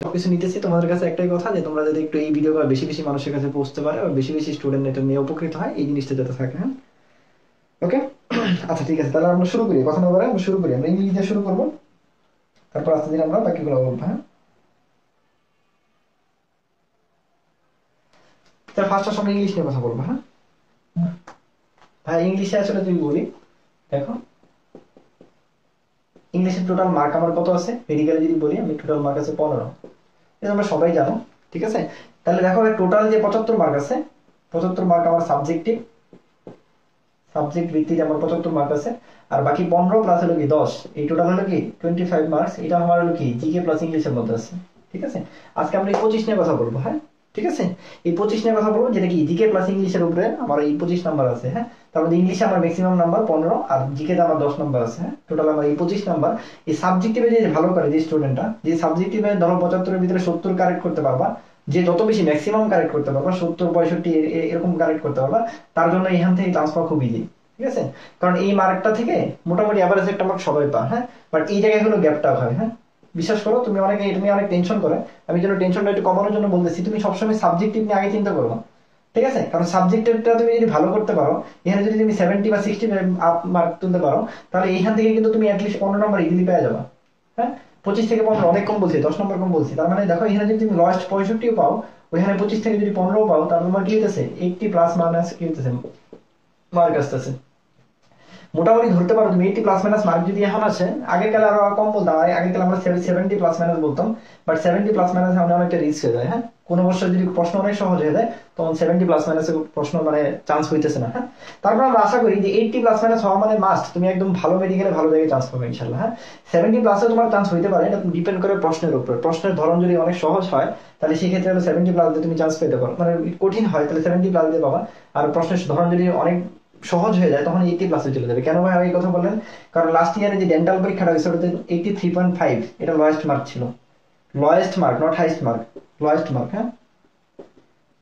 সবকিছু নিতেছি, তোমাদের কাছে একটাই কথা যে তোমরা যদি একটু এই ভিডিওগুলো বেশি বেশি মানুষের কাছে পৌঁছতে পারে আর বেশি বেশি স্টুডেন্ট এটা নিয়ে উপকৃত হয়, এই জিনিসটা যাতে থাকে। হ্যাঁ, ওকে। আচ্ছা ঠিক আছে, তাহলে আমরা শুরু করি, কথা না বলে আমরা শুরু করি। আমরা ইংলিশ দিয়ে শুরু করবো, তারপর আস্তে ধীরে আমরা বাকিগুলো বলবো। হ্যাঁ, তাহলে ফার্স্ট আমরা ইংলিশ নিয়ে কথা বলবো। হ্যাঁ ভাই, ইংলিশে আসলে যদি বলি, দেখো ইংলিশের টোটাল মার্ক আমার কত আছে, মেডিকেলে যদি বলি আমি টোটাল মার্ক আছে 15, এটা আমরা সবাই জানো। ঠিক আছে, তাহলে দেখো টোটাল যে 75 মার্ক আছে, 75 মার্ক আমার সাবজেক্টিভ, সাবজেক্ট ভিত্তিতে আমার 75 মার্ক আছে। আর বাকি 15 প্লাস হলো কি 10, এই টোটাল হলো কি 25 মার্কস। এটা আমার হলো কি জিকে প্লাস ইংলিশের মধ্যে আছে। ঠিক আছে, আজকে আমরা এই 25 নিয়ে কথা বলবো। হ্যাঁ ঠিক আছে, এই 25 নিয়ে কথা বলবো, যেটা কি জিকে প্লাস ইংলিশের উপরে আমার এই 25 নাম্বার আছে। হ্যাঁ, তার মধ্যে ইংলিশে আমার ম্যাক্সিমাম নাম্বার 15 আর জিকে তে আমার 10 নাম্বার আছে। হ্যাঁ, টোটাল আমার এই 25 নাম্বার। এই সাবজেক্টিভে যে ভালো করে যে স্টুডেন্টটা, যে সাবজেক্টিভে ধরো 75 এর ভিতরে 70 কারেক্ট করতে পারবা, যে যত বেশি ম্যাক্সিমাম কারেক্ট করতে পারবা, 70 65 এরকম কারেক্ট করতে পারবা, তার জন্য এখান থেকে চান্স পাওয়া খুব ইজি। ঠিক আছে, কারণ এই মার্কটা থেকে মোটামুটি অ্যাভারেজ একটা মার্ক সবাই পায়। হ্যাঁ, বাট এই জায়গায় হলো গ্যাপটা হয়। হ্যাঁ, বিশ্বাস করো, তুমি অনেকে এটা নিয়ে অনেক টেনশন করে, আমি যেন টেনশনটা একটু কমানোর জন্য বলতেছি, তুমি সবসময় সাবজেক্টিভ নিয়ে আগে চিন্তা করো। ঠিক আছে, কারণ সাবজেক্টিভটা তুমি যদি ভালো করতে পারো, এখানে যদি তুমি 70 বা 60 আপ মার্ক তুলতে পারো, তাহলে এইখান থেকে কিন্তু তুমি অ্যাটলিস্ট 15 নম্বর ইজিলি পেয়ে যাবা। হ্যাঁ, 25 থেকে 15 অনেক কম বলছি, 10 নম্বর কম বলছি। তার মানে দেখো এখানে যদি তুমি লয়েস্ট 65 পাও, ওইখানে 25 থেকে যদি 15 পাও, তাহলে তোমার কি হইতেছে 80 প্লাস মাইনাস কি হইতেছে মার্ক আসতেছে। মোটামুটি ধরতে পারো তুমি 80 প্লাস মাইনাস মার্ক যদি এখন আসে, আগের কালে আরো কম বলতাম, আগের কালে আমরা 70 প্লাস মাইনাস বলতাম, বাট 70 প্লাস মাইনাস আমাদের অনেকটা রিস্ক হয়ে যায়। হ্যাঁ, কোন বছর যদি প্রশ্ন অনেক সহজ হয়ে যায়, তখন 70 প্লাস মাইনাস প্রশ্ন মানে চান্স হইতেছে না। হ্যাঁ, তারপর আমরা আশা করি যে 80 প্লাস মাইনাস হওয়া মানে মাস্ট তুমি একদম ভালো মেডিকেলে ভালো জায়গায় চান্স পাবে ইনশাল্লাহ। হ্যাঁ, 70 প্লাসে তোমার চান্স হইতে পারে, এটা ডিপেন্ড করে প্রশ্নের উপর। প্রশ্নের ধরন যদি অনেক সহজ হয়, তাহলে সেই ক্ষেত্রে 70 প্লাস দিয়ে তুমি চান্স পেতে পারো। মানে কঠিন হয় তাহলে 70 প্লাস দিয়ে পাবা। আর প্রশ্নের ধরন যদি অনেক সহজ হয়ে যায়, তখন 80 প্লাসে চলে যাবে। কেন ভাই এই কথা বললেন? কারণ লাস্ট ইয়ারে যে ডেন্টাল পরীক্ষাটা হয়েছে, ওটাতে 83.5, এটা লোয়েস্ট মার্ক ছিল। Lowest mark, not highest mark, lowest mark. হ্যাঁ,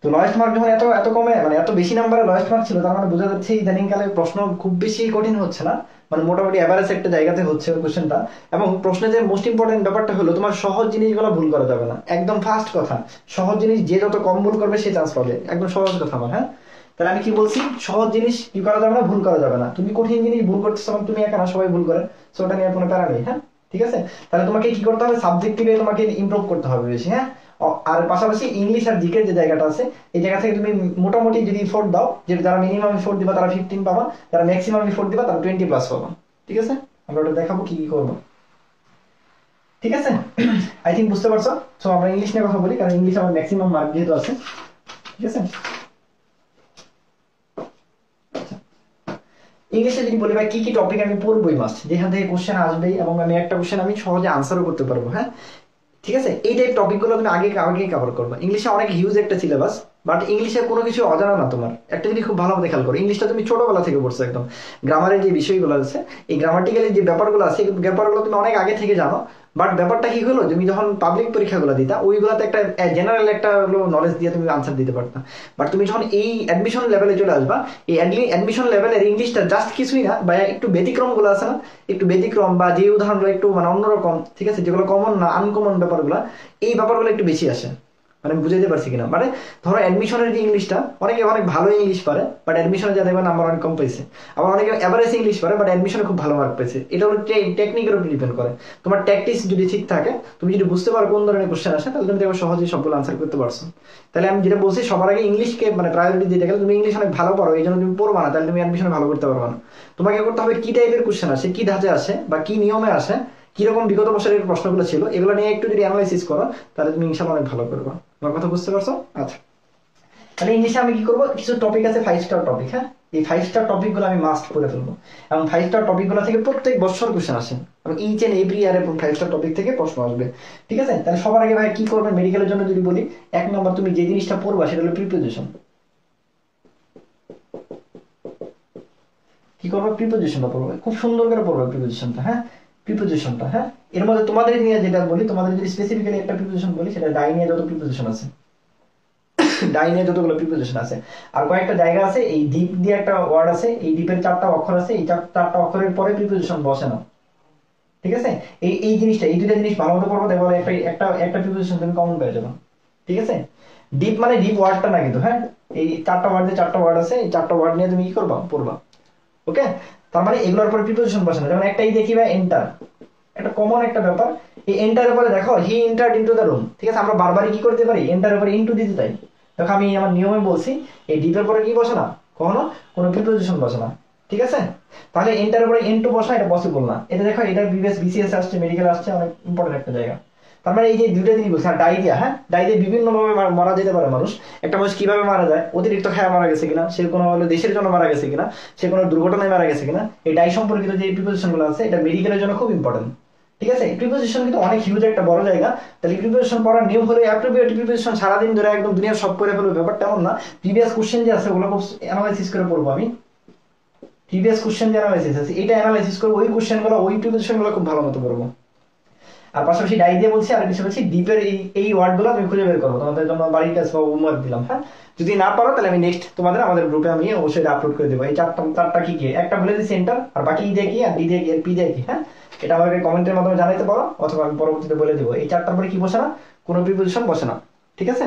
তো লোয়েস্ট মার্ক যখন এত এত কমে, মানে এত বেশি নাম্বারে লোয়েস্ট মার্ক ছিল, তার মানে বোঝা যাচ্ছে ইদানিং কালে প্রশ্ন খুব বেশি কঠিন হচ্ছে না, মানে মোটামুটি এভারেজ একটা জায়গাতে হচ্ছে কোশ্চেনটা। এবং প্রশ্নে যে মোস্ট ইম্পর্টেন্ট ব্যাপারটা হলো, তোমার সহজ জিনিসগুলো ভুল করা যাবে না। একদম ফার্স্ট কথা, সহজ জিনিস যে যত কম ভুল করবে সে চান্স পাবে, একদম সহজ কথা আমার। হ্যাঁ, তাহলে আমি কি বলছি, সহজ জিনিস কি করা যাবে না, ভুল করা যাবে না। তুমি কঠিন জিনিস ভুল করতেছো, তুমি একা না, সবাই ভুল করে, সো ওটা নিয়ে কোনো প্যারা নেই। হ্যাঁ ঠিক আছে, তাহলে তোমাকে কি করতে হবে, সাবজেক্টিভে তোমাকে ইমপ্রুভ করতে হবে বেশি। হ্যাঁ, আর পাশাপাশি ইংলিশ আর জিকের যে জায়গাটা আছে, এই জায়গা থেকে তুমি মোটামুটি যদি 4 দাও, যে যারা মিনিমাম 4 দিবা তারা 15 পাবা, যারা ম্যাক্সিমাম 4 দিবা তারা 20 প্লাস পাবা। ঠিক আছে, আমরা ওটা দেখাবো কি কি করবো। ঠিক আছে, আই থিঙ্ক বুঝতে পারছো। সো আমরা ইংলিশ নিয়ে কথা বলি, কারণ ইংলিশ আমার ম্যাক্সিমাম মার্ক যেহেতু আছে। ঠিক আছে, ইংলিশে যদি বলি ভাই কি কি টপিক আমি পড়বই মাস্ট, যেখান থেকে কোশ্চেন আসবেই, এবং আমি একটা কোশ্চেন আমি সহজে আনসারও করতে পারবো। হ্যাঁ ঠিক আছে, এই টাইপ টপিকগুলো তুমি আগে আগে কভার করবে। ইংলিশে অনেক হিউজ একটা সিলেবাস, বাট ইংলিশে কোনো কিছু অজানা না তোমার। একটা জিনিস খুব ভালোভাবে খেয়াল করো, ইংলিশটা তুমি ছোটবেলা থেকে পড়ছো একদম। গ্রামারের যে বিষয়গুলো আছে, এই গ্রামাটিক্যালি যে ব্যাপারগুলো আছে, এই ব্যাপারগুলো তুমি অনেক আগে থেকে জানো। বাট ব্যাপারটা কি হলো, তুমি যখন পাবলিক পরীক্ষাগুলো দিতা, ওইগুলোতে একটা জেনারেল একটা নলেজ দিয়ে তুমি আনসার দিতে পারতা। বাট তুমি যখন এই অ্যাডমিশন লেভেলে চলে আসবা, এই অ্যাডমিশন লেভেলের ইংলিশটা জাস্ট কিছুই না, বা একটু ব্যতিক্রমগুলো আছে না, একটু ব্যতিক্রম বা যে উদাহরণগুলো একটু মানে অন্যরকম, ঠিক আছে, যেগুলো কমন না, আনকমন ব্যাপারগুলো, এই ব্যাপারগুলো একটু বেশি আসে। মানে বুঝাইতে পারছি কিনা, মানে ধরো অ্যাডমিশনের যে ইংলিশটা, অনেকে অনেক ভালো ইংলিশ পারে, বাট অ্যাডমিশনে যা দেখবে নাম্বার অনেক কম পাইছে। আবার অনেকে এভারেজ ইংলিশ পারে, বাট অ্যাডমিশনে খুব ভালো মার্ক পেয়েছে। এটা হলো টেকনিকের উপর ডিপেন্ড করে। তোমার ট্যাকটিক্স যদি ঠিক থাকে, তুমি যদি বুঝতে পারো কোন ধরনের কোশ্চেন আসে, তাহলে তুমি দেখো সহজেই সবগুলো আনসার করতে পারছো। তাহলে আমি যেটা বলছি, সবার আগে ইংলিশকে মানে প্রায়োরিটি দিতে গেলে, তুমি ইংলিশ অনেক ভালো পারো, এই জন্য তুমি পড়বা না, তাহলে তুমি অ্যাডমিশনে ভালো করতে পারবে না। তোমাকে করতে হবে কি টাইপের কোশ্চেন আসে, কি ধাঁচে আসে, বা কি নিয়মে আসে, কিরকম বিগত বছরের প্রশ্নগুলো ছিল, এগুলো নিয়ে একটু যদি অ্যানালাইসিস করো, তাহলে তুমি ইনশাল্লাহ অনেক ভালো করবে। আমার কথা বুঝতে পারছো? আচ্ছা, তাহলে ইংলিশে আমি কি করবো, কিছু টপিক আছে 5 স্টার টপিক। হ্যাঁ, এই 5 স্টার টপিক গুলো আমি মাস্ট করে ফেলবো, এবং 5 স্টার টপিক গুলো থেকে প্রত্যেক বছর কোশ্চেন আসে, এবং each and every year 5 star topic থেকে প্রশ্ন আসবে। ঠিক আছে, তাহলে সবার আগে ভাই কি করবে মেডিকেলের জন্য যদি বলি, 1 নম্বর তুমি যে জিনিসটা পড়বা সেটা হলো প্রিপোজিশন। কি করবে, প্রিপোজিশনটা পড়বে, খুব সুন্দর করে পড়বে প্রিপোজিশনটা। হ্যাঁ, প্রিপোজিশনটা, হ্যাঁ, এর মধ্যে তোমাদের নিয়ে যেটা বলি, তোমাদের যদি স্পেসিফিক্যালি একটা প্রিপোজিশন বলি, সেটা ডাই নিয়ে যত প্রিপোজিশন আছে, ডাইনে যতগুলো প্রিপোজিশন আছে। আর কয়েকটা জায়গা আছে, এই ডিপ দিয়ে একটা ওয়ার্ড আছে, এই ডিপের 4টা অক্ষর আছে, এই 4টা অক্ষরের পরে প্রিপোজিশন বসে না। ঠিক আছে, এই জিনিসটা, এই দুইটা জিনিস ভালো মতো পড়বো, দেখো একটা একটা একটা প্রিপোজিশন তুমি কমন পেয়ে যাবে। ঠিক আছে, ডিপ মানে ডিপ ওয়ার্ডটা না কিন্তু, হ্যাঁ এই চারটা ওয়ার্ড, যে চারটা ওয়ার্ড আছে এই চারটা ওয়ার্ড নিয়ে তুমি কি করবা, পড়বা। ওকে, তার মানে এগুলোর পরে প্রিপোজিশন বসে না। যেমন একটাই দেখি বা এন্টার, একটা কমন একটা ব্যাপার, এই এন্টারের পরে দেখো he entered into the room. ঠিক আছে, আমরা বারবারই কি করতে পারি, এন্টারের পরে ইনটু দিতে চাই। দেখো আমি আমার নিয়মে বলছি এই ডিপের পরে কি বসে না, কখনো কোনো প্রিপোজিশন বসে না। ঠিক আছে, তাহলে এন্টারের পরে ইনটু বসা এটা পসিবল না। এটা দেখো এটা বিবিএস বিসিএস আসছে, মেডিকেল আসছে, অনেক ইম্পর্টেন্ট একটা জায়গা। তার মানে এই যে দুইটা জিনিস বলছে। আর ডায়রিয়া, হ্যাঁ ডায়রিয়া বিভিন্ন ভাবে মারা যেতে পারে মানুষ। একটা মানুষ কিভাবে মারা যায়, অতিরিক্ত খাওয়া মারা গেছে কিনা, সে কোনো দেশের জন্য মারা গেছে কিনা, সে কোনো দুর্ঘটনায় মারা গেছে কিনা, এই ডাই সম্পর্কিত যে প্রিপোজিশন গুলো আছে এটা মেডিকেলের জন্য খুব ইম্পর্টেন্ট। ঠিক আছে, প্রিপোজিশন কিন্তু অনেক হিউজ একটা বড় জায়গা। তাহলে প্রিপোজিশন পড়ার নিয়ম হলো অ্যাপ্রোপ্রিয়েট প্রিপোজিশন সারাদিন ধরে একদম দুনিয়া সব করে ফেলবে, ব্যাপারটা এমন না। প্রিভিয়াস কোশ্চেন যে আছে ওগুলো খুব অ্যানালাইসিস করে পড়বো আমি। প্রিভিয়াস কোশ্চেন যে অ্যানালাইসিস আছে এটা অ্যানালাইসিস করবো, ওই কোশ্চেন গুলো ওই প্রিপোজিশন গুলো খুব ভালো মতো পড়বো। আর পাশাপাশি ডাই দিয়ে বলছি, আর কিছু বলছি ডিপের এই ওয়ার্ড গুলো আমি খুঁজে বের করবো তোমাদের জন্য, বাড়ির কাছে বা হোমওয়ার্ক দিলাম। হ্যাঁ, যদি না পারো তাহলে আমি নেক্সট তোমাদের আমাদের গ্রুপে আমি অবশ্যই আপলোড করে দেবো। এই চারটা কি কি, একটা বলে দিই সেন্টার, আর বাকি দিয়ে কি, আর ডি দিয়ে কি, আর পি দিয়ে কি। হ্যাঁ, এটা আমাকে কমেন্টের মাধ্যমে জানাইতে পারো, অথবা আমি পরবর্তীতে বলে দেবো। এই চারটার পরে কি বসে না, কোনো প্রিপোজিশন বসে না। ঠিক আছে,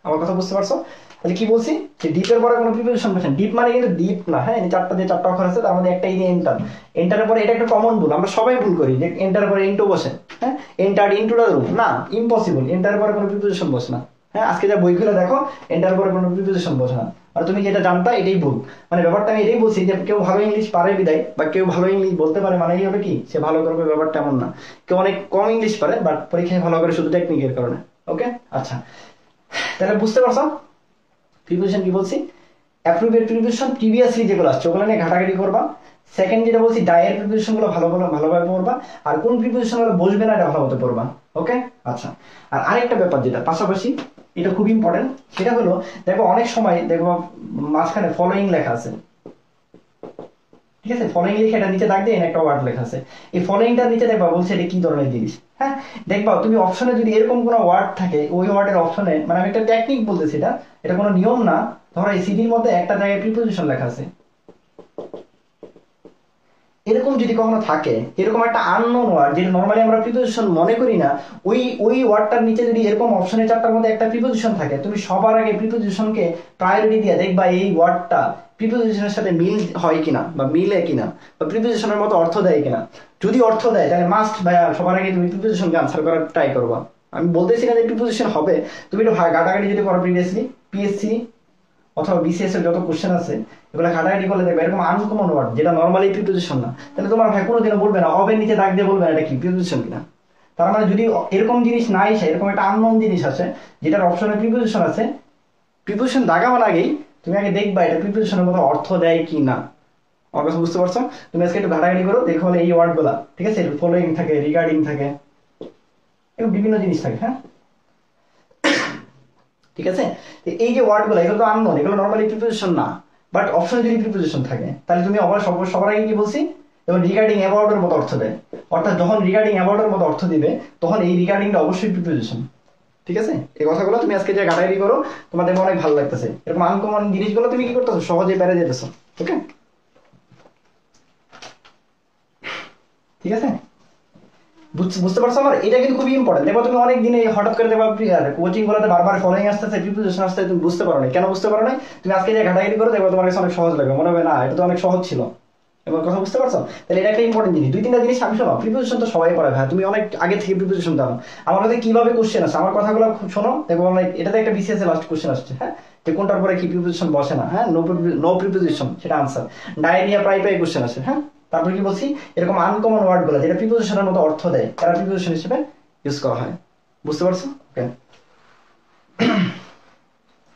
আমার কথা বুঝতে পারছো? তাহলে কি বলছি, যে ডিপের পরে কোনো প্রিপোজিশন বসে না। ডিপ মানে কিন্তু ডিপ না, হ্যাঁ চারটা যে চারটা অক্ষর আছে তার মধ্যে একটা এই এন্টার, এন্টারের পরে এটা একটা কমন ভুল, আমরা সবাই ভুল করি যে এন্টারের পরে ইনটু বসে। হ্যাঁ, এন্টার ইনটু দ্য রুম, না ইম্পসিবল, এন্টারের পরে কোনো প্রিপোজিশন বসে না। হ্যাঁ, আজকে যা বইগুলো দেখো এন্টারের পরে কোনো প্রিপোজিশন বসে না। আর তুমি যেটা জানতা এটাই ভুল। মানে ব্যাপারটা আমি এটাই বলছি যে কেউ ভালো ইংলিশ পারে বিদায়, বা কেউ ভালো ইংলিশ বলতে পারে মানে হবে কি সে ভালো করবে, ব্যাপারটা এমন না। কেউ অনেক কম ইংলিশ পারে বাট পরীক্ষায় ভালো করে শুধু টেকনিকের কারণে। ওকে, আচ্ছা তাহলে বুঝতে পারছো প্রিপোজিশন কি বলছি। অ্যাপ্রোপ্রিয়েট প্রিপোজিশন প্রিভিয়াসলি যেগুলো আসছে ওগুলো নিয়ে ঘাটাঘাটি করবা। সেকেন্ড যেটা বলছি ডায়ের প্রিপোজিশন গুলো ভালোভাবে পড়বা, আর কোন প্রিপোজিশন গুলো বসবে না এটা ভালো মতো পড়বা। ওকে, আচ্ছা আর আরেকটা ব্যাপার যেটা পাশাপাশি এটা খুব ইম্পর্টেন্ট, সেটা হলো দেখো অনেক সময় দেখবো মাঝখানে ফলোইং লেখা আছে। ঠিক আছে, ফলোইং লিখে এটা নিচে দাগ দিয়ে একটা ওয়ার্ড লেখা আছে। এই ফলোইংটার নিচে দেখবা বলছে এটা কি ধরনের জিনিস। হ্যাঁ, দেখবা তুমি অপশনে যদি এরকম কোনো ওয়ার্ড থাকে, ওই ওয়ার্ডের অপশনে, মানে আমি একটা টেকনিক বলতেছি, এটা কোনো নিয়ম না। ধরো এই সিডির মধ্যে একটা জায়গায় প্রিপোজিশন লেখা আছে, এরকম যদি কখনো থাকে, এরকম একটা আননোন ওয়ার্ড যেটা নরমালি আমরা প্রিপোজিশন মনে করি না, ওই ওয়ার্ডটার নিচে যদি এরকম অপশনের চারটার মধ্যে একটা প্রিপোজিশন থাকে, তুমি সবার আগে প্রিপোজিশনকে প্রায়োরিটি দিয়ে দেখবা এই ওয়ার্ডটা প্রিপোজিশনের সাথে মিল হয় কিনা, বা মিলে কিনা, বা প্রিপোজিশনের মতো অর্থ দেয় কিনা। যদি অর্থ দেয় তাহলে মাস্ট ভাইয়া সবার আগে তুমি প্রিপোজিশনকে আনসার করার ট্রাই করবা। আমি বলতেছি না যে প্রিপোজিশন হবে, তুমি একটু ঘাটাঘাটি যদি করো প্রিভিয়াসলি পিএসসি অথবা বিসিএস এর যত কোশ্চেন আছে এগুলো ঘাটাঘাটি করলে দেখবে এরকম আনকমন ওয়ার্ড যেটা নরমালি প্রিপোজিশন না, তাহলে তোমার ভাই কোনোদিনও বলবে না, অবের নিচে দাগ দিয়ে বলবে না এটা কি প্রিপোজিশন কিনা। তার মানে যদি এরকম জিনিস না আসে, এরকম একটা আননোন জিনিস আছে যেটার অপশনে প্রিপোজিশন আছে, প্রিপোজিশন দাগাবার আগেই তুমি আগে দেখবা এটা প্রিপোজিশনের মতো অর্থ দেয় কি না। আমার কথা বুঝতে পারছো? তুমি আজকে একটু ঘাটাঘাটি করো, দেখো হলে এই ওয়ার্ড গুলা, ঠিক আছে, ফলোইং থাকে, রিগার্ডিং থাকে, এবং বিভিন্ন জিনিস থাকে। হ্যাঁ, ঠিক আছে, এই যে ওয়ার্ড গুলো এগুলো তো আননোন, এগুলো নরমালি প্রিপোজিশন না, বাট অপশনে যদি প্রিপোজিশন থাকে তাহলে তুমি সবার আগে কি বলছি, এবং রিগার্ডিং অ্যাবাউট এর মতো অর্থ দেয়। অর্থাৎ যখন রিগার্ডিং অ্যাবাউট এর মতো অর্থ দিবে তখন এই রিগার্ডিংটা অবশ্যই প্রিপোজিশন। ঠিক আছে, এই কথাগুলো তুমি আজকে যে ঘাটাঘাটি করো তোমাদের অনেক ভালো লাগতেছে, এরকম আনকমন জিনিসগুলো তুমি কি করতেছো, সহজে পেরে যেতেছো। ওকে, ঠিক আছে, বুঝতে পারছো আমার? এটা কিন্তু খুবই ইম্পর্টেন্ট। দেখো তুমি অনেক দিনে হঠাৎ করে দেখো কোচিং গুলোতে বারবার ফলোইং আসতেছে, প্রিপোজিশন আসতেছে, তুমি বুঝতে পারো না। কেন বুঝতে পারো না? তুমি আজকে যে ঘাটাঘাটি করো দেখো তোমার কাছে অনেক সহজ লাগবে, মনে হবে না এটা তো অনেক সহজ ছিল। এবার কথা বুঝতে পারছো? তাহলে এটা একটা ইম্পর্টেন্ট জিনিস। 2-3টা জিনিস আমি শোনো, প্রিপোজিশন তো সবাই পড়ে ভাই, তুমি অনেক আগে থেকে প্রিপোজিশন জানো। আমার কাছে কিভাবে কোশ্চেন আসে আমার কথাগুলো শোনো, দেখো এটাতে একটা বিসিএস এর লাস্ট কোশ্চেন আসছে। হ্যাঁ, যে কোনটার পরে কি প্রিপোজিশন বসে না, হ্যাঁ নো প্রিপোজিশন সেটা আনসার। ডায়রিয়া প্রায় কোশ্চেন আসে। হ্যাঁ, তারপর কি বলছি, এরকম আনকমন ওয়ার্ড গুলো যেটা প্রিপোজিশনের মতো অর্থ দেয় তারা প্রিপোজিশন হিসেবে ইউজ করা হয়। বুঝতে পারছো? ওকে,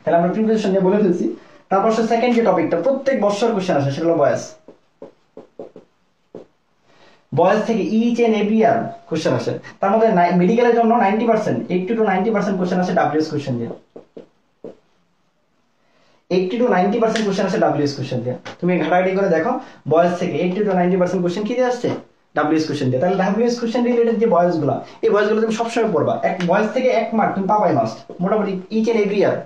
তাহলে আমরা প্রিপোজিশন নিয়ে বলে ফেলছি। তারপর সেকেন্ড যে টপিকটা প্রত্যেক বছর কোশ্চেন আসে সেটা হলো ভয়েস। ভয়েস থেকে each and every year question আসে। তার মধ্যে মেডিকেলের জন্য 90%, 80 to 90% কোশ্চেন আসে ডাব্লিউএস কোশ্চেন দিয়ে। 80 to 90% কোশ্চেন আসে ডাব্লিউএস কোশ্চেন দিয়ে। তুমি ঘাটাঘাটি করে দেখো ভয়েস থেকে 80 to 90% কোশ্চেন কি দিয়ে আসছে, ডাব্লিউএস কোশ্চেন দিয়ে। তাহলে ডাব্লিউএস কোশ্চেন রিলেটেড যে ভয়েস গুলো, এই ভয়েস গুলো তুমি সবসময় পড়বা। এক ভয়েস থেকে 1 মার্ক তুমি পাবাই মাস্ট, মোটামুটি each and every year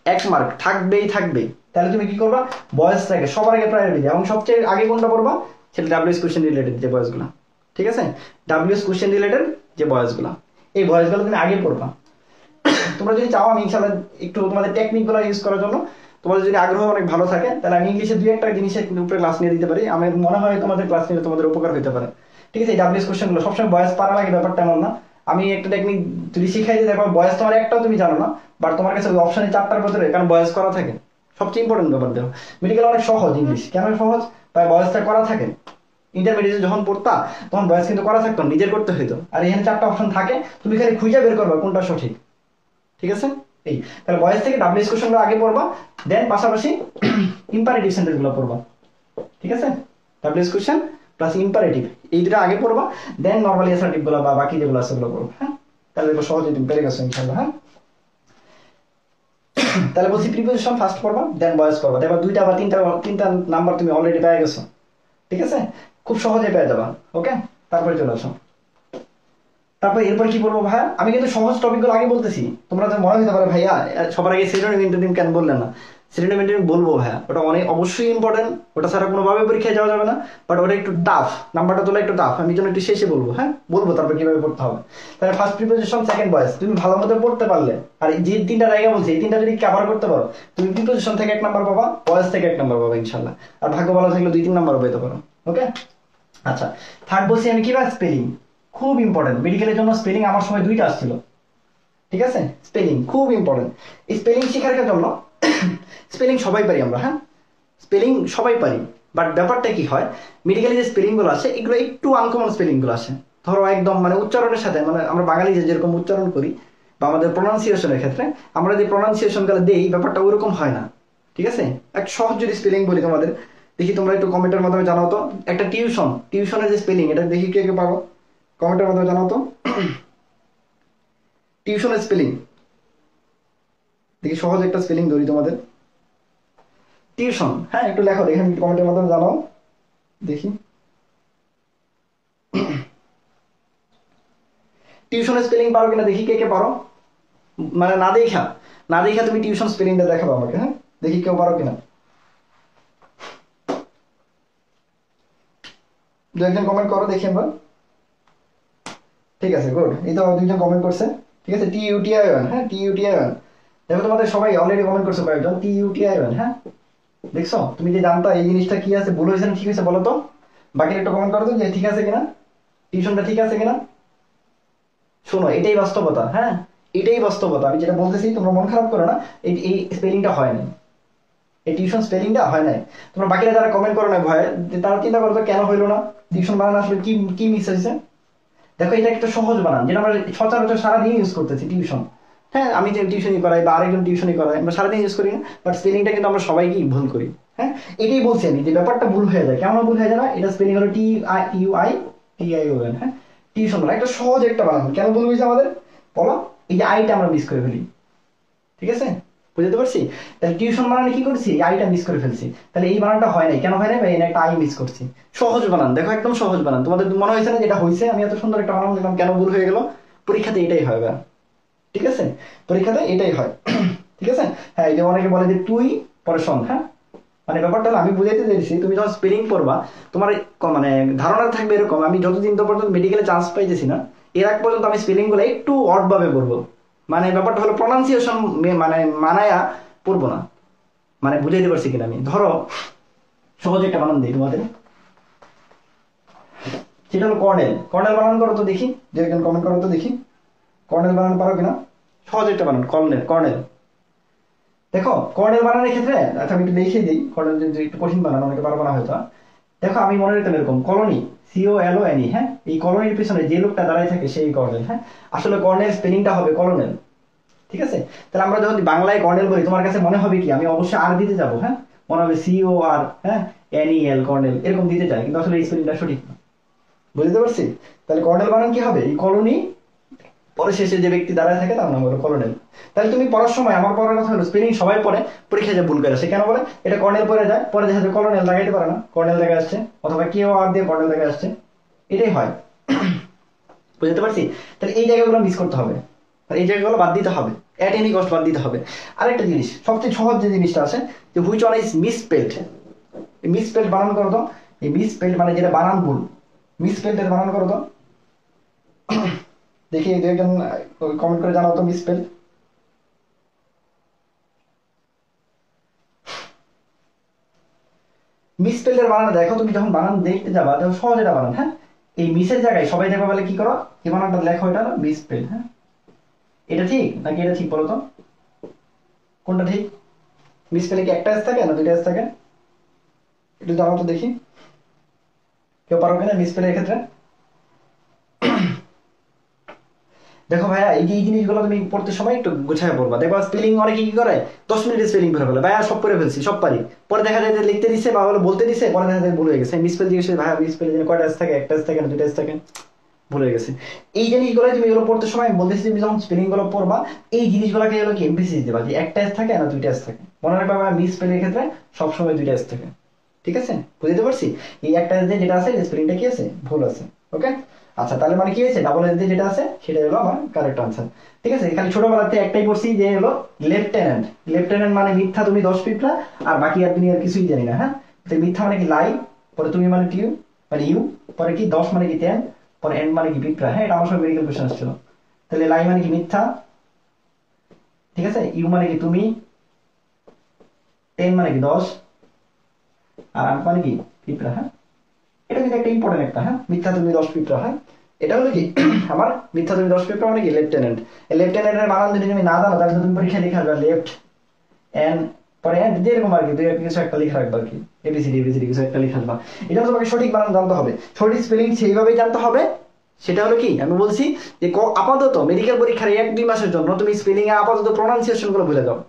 1 mark থাকবেই। তাহলে তুমি কি করবা, ভয়েসটাকে সবার আগে প্রায়োরিটি দাও, এবং সবচেয়ে আগে কোনটা পড়বা, সেটা ডাব্লিউএস কোশ্চেন রিলেটেড যে ভয়েস গুলো। ঠিক আছে, ডাব্লিউএস কোশ্চেন রিলেটেড যে ভয়েসগুলো, এই ভয়েসগুলো তুমি আগে পড়বা। তোমরা যদি চাও আমি ইনশাআল্লাহ একটু তোমাদের টেকনিকগুলো ইউজ করার জন্য, তোমাদের যদি আগ্রহ অনেক ভালো থাকে, তাহলে আমি ইংলিশে দুই একটা জিনিসের উপরে ক্লাস নিয়ে দিতে পারি। আমার মনে হয় তোমাদের ক্লাস নিলে তোমাদের উপকার হতে পারে। ঠিক আছে, এই ডাব্লিউএস কোশ্চেনগুলো সবসময় ভয়েস পারা লাগে ব্যাপারটা এমন না। আমি একটা টেকনিক যদি শিখাই দিই, দেখো ভয়েস তোমার একটাও তুমি জানো না, বাট তোমার কাছে ওই অপশনে 4টার ভিতরে কারণ ভয়েস করা থাকে। সবচেয়ে ইম্পর্টেন্ট ব্যাপার দেখো, মেডিকেল অনেক সহজ ইংলিশ, কেন সহজ? তাই ভয়েসটা করা থাকে। ইন্টারমিডিয়েটে যখন পড়তা তখন ভয়েস কিন্তু করা থাকতো, নিজের করতে হইতো। আর এখানে 4টা অপশন থাকে, তুমি খালি খুঁজে বের করবা কোনটা সঠিক। ঠিক আছে, এই তাহলে ভয়েস থেকে ডাব্লিউএস কোশ্চেনগুলো আগে পড়বা, দেন পাশাপাশি ইম্পারেটিভ সেন্টেন্সগুলো পড়বা। ঠিক আছে, ডাব্লিউএস কোশ্চেন প্লাস ইম্পারেটিভ এই দুটো আগে পড়বা, দেন নরমালি অ্যাসার্টিভগুলো বা বাকি যেগুলো আছে সেগুলো পড়বা। হ্যাঁ, তাহলে দেখো সহজে তুমি পেরে গেছো ইনশাআল্লাহ। হ্যাঁ, তাহলে বলছি প্রিপোজিশন ফার্স্ট পড়বা, দেন ভয়েস পড়বা, দেখবা 2টা বা 3টা নাম্বার তুমি অলরেডি পেয়ে গেছো। ঠিক আছে, খুব সহজে পেয়ে যাবা। ওকে, তারপরে চলে আসো। তারপর এরপর কি বলবো ভাইয়া, আমি কিন্তু সহজ টপিকগুলো আগে বলতেছি, তোমরা তো মনে হতে পারে ভাইয়া সবার আগে সিনোনিম ইন্টোনিম কেন বললেন না? সিনোনিম ইন্টোনিম বলবো ভাইয়া, ওটা অনেক অবশ্যই ইম্পর্টেন্ট, ওটা ছাড়া কোনোভাবে পরীক্ষায় যাওয়া যাবে না। বাট ওটা একটু টাফ, নাম্বারটা তোলা একটু টাফ, আমি জন্য একটু শেষে বলবো। হ্যাঁ, বলবো তারপর কিভাবে পড়তে হবে। তাহলে ফার্স্ট প্রিপোজিশন, সেকেন্ড ভয়েস তুমি ভালো মতো পড়তে পারলে, আর যে 3টা জায়গা বলছি এই 3টা যদি কভার করতে পারো, তুমি প্রিপোজিশন থেকে 1 নাম্বার পাবা, ভয়েস থেকে 1 নাম্বার পাবা ইনশাআল্লাহ। আর ভাগ্য ভালো থাকলে 2-3 নাম্বারও পেতে পারো। ওকে, আচ্ছা থার্ড বলছি আমি কিভাবে স্পেলিং, খুব ইম্পর্টেন্ট। মেডিকেলের জন্য স্পেলিং আমার সময় 2টা আসছিল। ঠিক আছে, স্পেলিং খুব ইম্পর্টেন্ট। এই স্পেলিং শেখার জন্য স্পেলিং সবাই পারি আমরা, হ্যাঁ স্পেলিং সবাই পারি, বাট ব্যাপারটা কি হয়, মেডিকেলে যে স্পেলিংগুলো আছে এগুলো একটু আনকমন স্পেলিংগুলো আসে। ধরো একদম মানে উচ্চারণের সাথে, মানে আমরা বাঙালি যেরকম উচ্চারণ করি বা আমাদের প্রোনাউন্সিয়েশনের ক্ষেত্রে আমরা যে প্রোনাউন্সিয়েশনগুলো দেই, ব্যাপারটা ওরকম হয় না। ঠিক আছে, এক সহজ যদি স্পেলিং বলি তোমাদের, দেখি তোমরা একটু কমেন্টের মাধ্যমে জানাও তো। একটা টিউশনের যে স্পেলিং, এটা দেখি কে কে পারো, কমেন্টের মাধ্যমে জানাও তো। টিউশনের স্পেলিং দেখি, সহজ একটা স্পেলিং ধরি তোমাদের, টিউশন। হ্যাঁ, একটু লেখো, এখানে কমেন্টের মাধ্যমে জানাও দেখি। টিউশনের স্পেলিং পারো কিনা দেখি কে কে পারো, মানে না দেখা তুমি টিউশন স্পেলিংটা দেখাবো আমাকে। হ্যাঁ, দেখি কেউ পারো কিনা, 2-1 কমেন্ট করো দেখি আমরা। ঠিক আছে, গুড, এই তো 2জন কমেন্ট করছে। ঠিক আছে, TUTI1, হ্যাঁ TUTI1, দেখো তোমাদের সবাই অলরেডি কমেন্ট করছে কয়েকজন TUTI1। হ্যাঁ, দেখছো তুমি যে জানতা এই জিনিসটা কি আছে, ভুল হয়েছে না ঠিক হয়েছে বলো তো, বাকি একটা কমেন্ট করো তো যে ঠিক আছে কিনা, টিউশনটা ঠিক আছে কিনা। শোনো, এটাই বাস্তবতা। হ্যাঁ, এটাই বাস্তবতা, আমি যেটা বলতেছি তোমরা মন খারাপ করো না, এই স্পেলিংটা হয় না, এই টিউশন স্পেলিংটা হয় নাই। তোমরা বাকিরা যারা কমেন্ট করো না ভয়ে, তারা চিন্তা করো তো কেন হইলো না, টিউশন বানান আসলে কি কি মিস হয়েছে। দেখো, এটা একটা সহজ বানান যেটা আমরা সচরাচর সারাদিন ইউজ করতেছি, টিউশন। হ্যাঁ, আমি যে টিউশনই করাই বা আরেকজন টিউশনই করাই, আমরা সারাদিন ইউজ করি না, বাট স্পেলিংটা কিন্তু আমরা সবাইকেই ভুল করি। হ্যাঁ, এটাই বলছি আমি, যে ব্যাপারটা ভুল হয়ে যায়। কেমন ভুল হয়ে যায় না, এটা স্পেলিং হলো TUI TION। হ্যাঁ, টিউশন মানে একটা সহজ একটা বানান, কেন ভুল হয়েছে আমাদের বলো, এই যে আইটা আমরা মিস করে ফেলি। ঠিক আছে, বুঝতে পারছি? তাহলে টিউশন বানানে কি করছি, এই আইটা মিস করে ফেলছি। তাহলে এই বানানটা হয় নাই, কেন হয় নাই, বা এই একটা আই মিস করছি। সহজ বানান, দেখো একদম সহজ বানান। তোমাদের মনে হয়েছে না যেটা হয়েছে, আমি এত সুন্দর একটা বানান দিলাম, কেন ভুল হয়ে গেল? পরীক্ষাতে এটাই হয়। ঠিক আছে, পরীক্ষাতে এটাই হয়। ঠিক আছে, হ্যাঁ, এই যে অনেকে বলে যে তুই পরে শোন। হ্যাঁ, মানে ব্যাপারটা আমি বুঝাইতে চাইছি, তুমি যখন স্পেলিং পড়বা তোমার মানে ধারণা থাকবে এরকম, আমি যতদিন তো পর্যন্ত মেডিকেলে চান্স পাইতেছি না, এর আগ পর্যন্ত আমি স্পেলিং গুলো একটু অড ভাবে পড়বো। মানে ব্যাপারটা হলো প্রনাউন্সিয়েশন মানে মানায়া পড়বো না। মানে বুঝাইতে পারছি কিনা আমি, ধরো সহজ একটা বানান দিই তোমাদের, সেটা হলো কর্নেল। কর্নেল বানান করো তো দেখি, যে একজন কমেন্ট করো তো দেখি, কর্নেল বানান পারো কিনা, সহজ একটা বানান কর্নেল। দেখো, কর্নেল বানানোর ক্ষেত্রে, আচ্ছা আমি একটু লিখে দিই, কর্নেল যদি একটু কঠিন বানানো, অনেকে পারবো না হয়তো। দেখো, আমি মনে রাখতাম এরকম, কলোনি COLONE। হ্যাঁ, এই কলোনির পিছনে যে লোকটা দাঁড়ায় থাকে সেই কর্নেল। হ্যাঁ, আসলে কর্নেল স্পেলিংটা হবে কলোনেল। ঠিক আছে, তাহলে আমরা যখন বাংলায় কর্নেল বলি, তোমার কাছে মনে হবে কি আমি অবশ্যই আর দিতে যাবো। হ্যাঁ, মনে হবে COR, হ্যাঁ NEL, কর্নেল এরকম দিতে চাই, কিন্তু আসলে এই স্পেলিংটা সঠিক না। বুঝতে পারছি? তাহলে কর্নেল বানান কি হবে, এই কলোনি পরে শেষে যে ব্যক্তি দাঁড়ায় থাকে তার নাম হলো কলোনেল। তাহলে তুমি পড়ার সময়, আমার পড়ার কথা হলো স্পেলিং সবাই পড়ে, পরীক্ষায় যে ভুল করে সে কেন বলে, এটা কর্নেল পড়ে যায়, পরে দেখা যায় কলোনেল লাগাইতে পারে না, কর্নেল দেখা আসছে, অথবা KOR দিয়ে কর্নেল দেখা আসছে, এটাই হয়। বুঝতে পারছি? তাহলে এই জায়গাগুলো মিস করতে হবে, আর এই জায়গাগুলো বাদ দিতে হবে, এট এনি কস্ট বাদ দিতে হবে। আরেকটা জিনিস, সবচেয়ে সহজ যে জিনিসটা আছে, যে হুইচ ওয়ান ইজ মিসস্পেলড। এই মিসস্পেলড বানান করো তো, এই মিসস্পেলড মানে যেটা বানান ভুল, মিসস্পেলড এর বানান করো তো, দেখি এই দুইজন কমেন্ট করে জানাও তো মিসস্পেলড। মিসস্পেলড এর বানান দেখো, তুমি যখন বানান দেখতে যাবা তখন সহজ এটা বানান। হ্যাঁ, এই মিসের জায়গায় সবাই দেখবা বলে কি করো, এই বানানটা লেখো, এটা মিসস্পেলড। হ্যাঁ, এটা ঠিক নাকি এটা ঠিক বলো তো, কোনটা ঠিক? মিসস্পেলে কি একটা এস থাকে না দুইটা এস থাকে? একটু জানাও তো দেখি, কেউ পারো কিনা মিসস্পেলের ক্ষেত্রে? দেখো ভাইয়া, এই যে এই জিনিসগুলো তুমি পড়তে সময় একটু গুছায় পড়বা, দেখবা স্পেলিং অনেকে কি করে 10 মিনিটে স্পেলিং করে ফেলে, ভাইয়া সব করে ফেলছি, সব পারি, পরে দেখা যায় যে লিখতে দিছে বা বলে বলতে দিছে, পরে দেখা যায় ভুল হয়ে গেছে। মিসস্পেল জিজ্ঞেস ভাইয়া মিসস্পেল কয়টা এস থাকে, একটা এস থাকে না দুইটা এস থাকে, ভুল হয়ে গেছে। এই জিনিসগুলো তুমি এগুলো পড়তে সময় আমি বলতেছি, তুমি যখন স্পেলিং গুলো পড়বা এই জিনিসগুলোকে হলো কি এমফেসিস দিবা, যে একটা এস থাকে না দুইটা এস থাকে। মনে রাখবা মিসস্পেলের ক্ষেত্রে সবসময় দুইটা এস থাকে, ঠিক আছে? বুঝতে পারছি? এই একটা এস যেটা আছে স্পেলিংটা কি আছে, ভুল আছে। ওকে, আচ্ছা, তাহলে মানে কি হয়েছে, ডাবল এস যেটা আছে সেটা হলো আমার কারেক্ট আনসার। ঠিক আছে, খালি ছোটবেলাতে একটাই পড়ছি যে হলো লেফটেন্যান্ট। লেফটেন্যান্ট মানে মিথ্যা, তুমি 10 পিঁপড়া, আর বাকি আর তুমি আর কিছুই জানি না। হ্যাঁ, তো মিথ্যা মানে কি লাই, পরে তুমি মানে টিউ মানে ইউ, পরে কি 10 মানে কি 10, পরে এন্ড মানে কি পিঁপড়া। হ্যাঁ, এটা আমার সব মেডিকেল কোশ্চেন আসছিল। তাহলে লাই মানে কি মিথ্যা, ঠিক আছে, ইউ মানে কি তুমি, 10 মানে কি 10, আর আট মানে কি পিঁপড়া। হ্যাঁ, এটা কিন্তু একটা ইম্পর্টেন্ট একটা। হ্যাঁ, মিথ্যা তুমি 10 পিঁপড়া। হ্যাঁ, এটা হলো কি আমার মিথ্যা তুমি 10 পিঁপড়া মানে কি লেফটেন্যান্ট। লেফটেন্যান্টের বানান যদি তুমি না জানো তাহলে তুমি পরীক্ষা লিখে আসবে লেফট এন্ড, পরে এন্ড যেরকম আর কি, দুই কিছু একটা লিখে রাখবা আর কি, এবিসিডি এবিসিডি কিছু একটা লিখে আসবা। এটা তোমাকে সঠিক বানান জানতে হবে, সঠিক স্পেলিং সেইভাবেই জানতে হবে। সেটা হলো কি আমি বলছি যে আপাতত মেডিকেল পরীক্ষার 1-2 মাসের জন্য তুমি স্পেলিং এ আপাতত প্রোনাউন্সিয়েশন গুলো ভুলে যাও।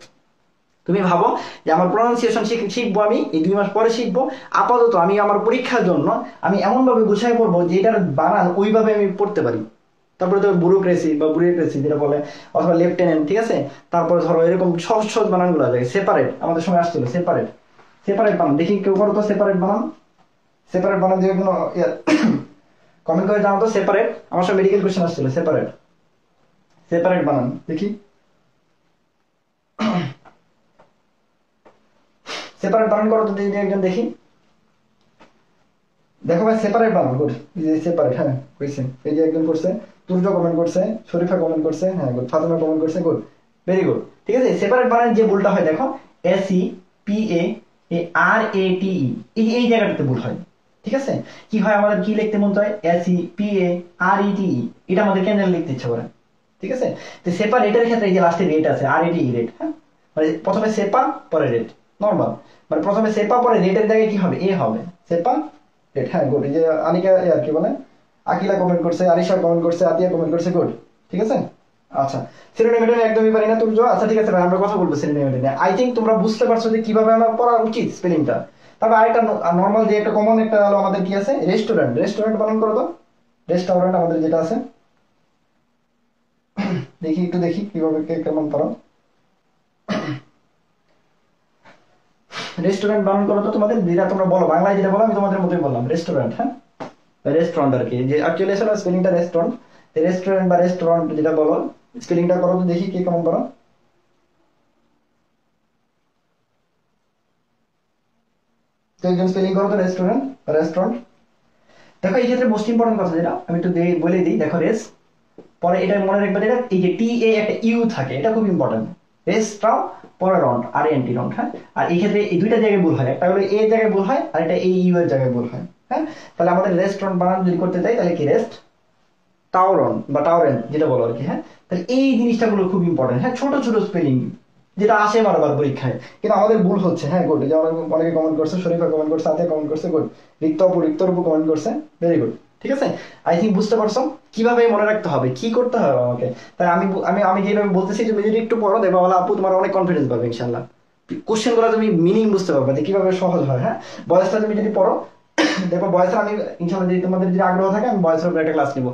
তুমি ভাবো যে আমার প্রোনাউন্সিয়েশন শিখবো আমি এই 2 মাস পরে শিখবো, আপাতত আমি আমার পরীক্ষার জন্য আমি এমন ভাবে গুছাই পড়বো যে এটার বানান ওইভাবে আমি পড়তে পারি। তারপরে ধরো ব্যুরোক্রেসি বা ব্যুরোক্রেসি যেটা বলে, অথবা লেফটেন্যান্ট, ঠিক আছে। তারপরে ধরো এরকম সহজ সহজ বানানগুলো আছে, সেপারেট আমাদের সময় আসছিল, সেপারেট, সেপারেট বানান দেখি কেউ করো তো, সেপারেট বানান, সেপারেট বানান দিয়ে কোনো কমেন্ট করে জানো তো। সেপারেট আমার সব মেডিকেল কোশ্চেন আসছিল, সেপারেট, সেপারেট বানান দেখি, সেপারেট বানান করো তো একজন দেখি। দেখো ভাই সেপারেট বানান, গুড, সেপারেট। হ্যাঁ কইছে, এই যে একজন করছে, তুর্য কমেন্ট করছে, শরীফা কমেন্ট করছে, হ্যাঁ গুড, ফাতেমা কমেন্ট করছে, গুড, ভেরি গুড। ঠিক আছে, সেপারেট বানান যে ভুলটা হয় দেখো, এস ই পি এ আর এ টি ই, এই জায়গাটাতে ভুল হয়। ঠিক আছে, কি হয় আমাদের কি লিখতে মন চায়, এস ই পি এ আর ই টি ই, এটা আমাদের কেন লিখতে ইচ্ছা করে। ঠিক আছে, তো সেপারেটের ক্ষেত্রে এই যে লাস্টে রেট আছে, আর এ টি ই রেট। হ্যাঁ, মানে প্রথমে সেপা পরে রেট, নরমাল, মানে প্রথমে সেপা পরে রেটের জায়গায় কি হবে, এ হবে, সেপা রেট। হ্যাঁ গুড, এই যে আনিকা আর কি বলে, আকিলা কমেন্ট করছে, আরিশা কমেন্ট করছে, আতিয়া কমেন্ট করছে, গুড। ঠিক আছে, আচ্ছা, সিনোনিম একদমই পারি না তুর্য। আচ্ছা ঠিক আছে ভাই, আমরা কথা বলবো সিনোনিম নিয়ে। আই থিঙ্ক তোমরা বুঝতে পারছো যে কিভাবে আমার পড়া উচিত স্পেলিংটা। তবে আরেকটা নর্মাল যে একটা কমন একটা হলো আমাদের কি আছে, রেস্টুরেন্ট, রেস্টুরেন্ট বানান করো তো, রেস্টুরেন্ট আমাদের যেটা আছে, দেখি একটু দেখি কিভাবে কেমন পারো। রেস্টুরেন্ট বানান করো তো, তোমাদের যেটা তোমরা বলো বাংলায় যেটা বলো, আমি তোমাদের মতোই বললাম রেস্টুরেন্ট। হ্যাঁ, রেস্টুরেন্ট আর কি, যে অ্যাকচুয়ালি আসলে স্পেলিংটা রেস্টুরেন্ট, রেস্টুরেন্ট বা রেস্টুরেন্ট যেটা বলো, স্পেলিংটা করো তো দেখি কি কেমন পারো। তো একজন স্পেলিং করো তো, রেস্টুরেন্ট বা রেস্টুরেন্ট। দেখো এই ক্ষেত্রে মোস্ট ইম্পর্টেন্ট কথা যেটা আমি একটু বলে দিই, দেখো রেস, পরে এটা মনে রাখবে, এটা এই যে টি এ একটা ইউ থাকে, এটা খুব ইম্পর্টেন্ট, রেস্টুরেন্ট পরে রন্ট, আর এন টি রন্ট। হ্যাঁ, আর এই ক্ষেত্রে এই দুইটা জায়গায় ভুল হয়, একটা হলো এ জায়গায় ভুল হয়, আর এটা এই ইউ এর জায়গায় ভুল হয়। হ্যাঁ, তাহলে আমাদের রেস্টুরেন্ট বানান যদি করতে চাই তাহলে কি রেস্ট টাউরন বা টাউরেন যেটা বলো আর কি। হ্যাঁ, তাহলে এই জিনিসটা গুলো খুব ইম্পর্টেন্ট। হ্যাঁ, ছোট ছোট স্পেলিং যেটা আসে বারবার পরীক্ষায়, কিন্তু আমাদের ভুল হচ্ছে। হ্যাঁ গুড, যে অনেকে কমেন্ট করছে, শরীফা কমেন্ট করছে, আতিয়া কমেন্ট করছে, গুড, রিক্তরূপ কমেন্ট করছে, ভেরি গুড। ঠিক আছে, আই থিঙ্ক বুঝতে পারছো কিভাবে মনে রাখতে হবে, কি করতে হবে আমাকে। তাই আমি আমি আমি যেভাবে বলতেছি তুমি যদি একটু পড়ো দেখবা বলে আপু তোমার অনেক কনফিডেন্স পাবে ইনশাল্লাহ, কোশ্চেন গুলো তুমি মিনিং বুঝতে পারবে যে কিভাবে সহজ হয়। হ্যাঁ, বয়সটা তুমি যদি পড়ো দেখো, বয়সের আমি ইনশাল্লাহ যদি তোমাদের যদি আগ্রহ থাকে আমি বয়সের উপরে একটা ক্লাস নিবো,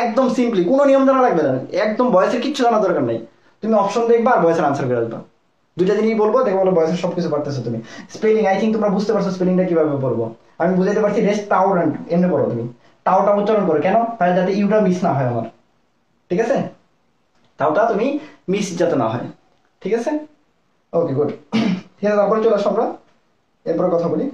একদম সিম্পলি, কোনো নিয়ম জানা লাগবে না, একদম বয়সের কিচ্ছু জানা দরকার নেই, তুমি অপশন দেখবা আর বয়সের আনসার করে আসবা, দুইটা জিনিস বলবো, দেখো বলো বয়সের সবকিছু পারতেছো তুমি। স্পেলিং আই থিঙ্ক তোমরা বুঝতে পারছো স্পেলিংটা কিভাবে পড়বো, আমি বুঝাইতে পারছি। রেস্ট টাউর এমনি পড়ো তুমি, টাউটা উচ্চারণ করো, কেন, তাহলে যাতে ইউটা মিস না হয় আমার। ঠিক আছে, টাউটা তুমি মিস যাতে না হয়। ঠিক আছে, ওকে গুড। ঠিক আছে, তারপরে চলে আসো আমরা এরপরে কথা বলি।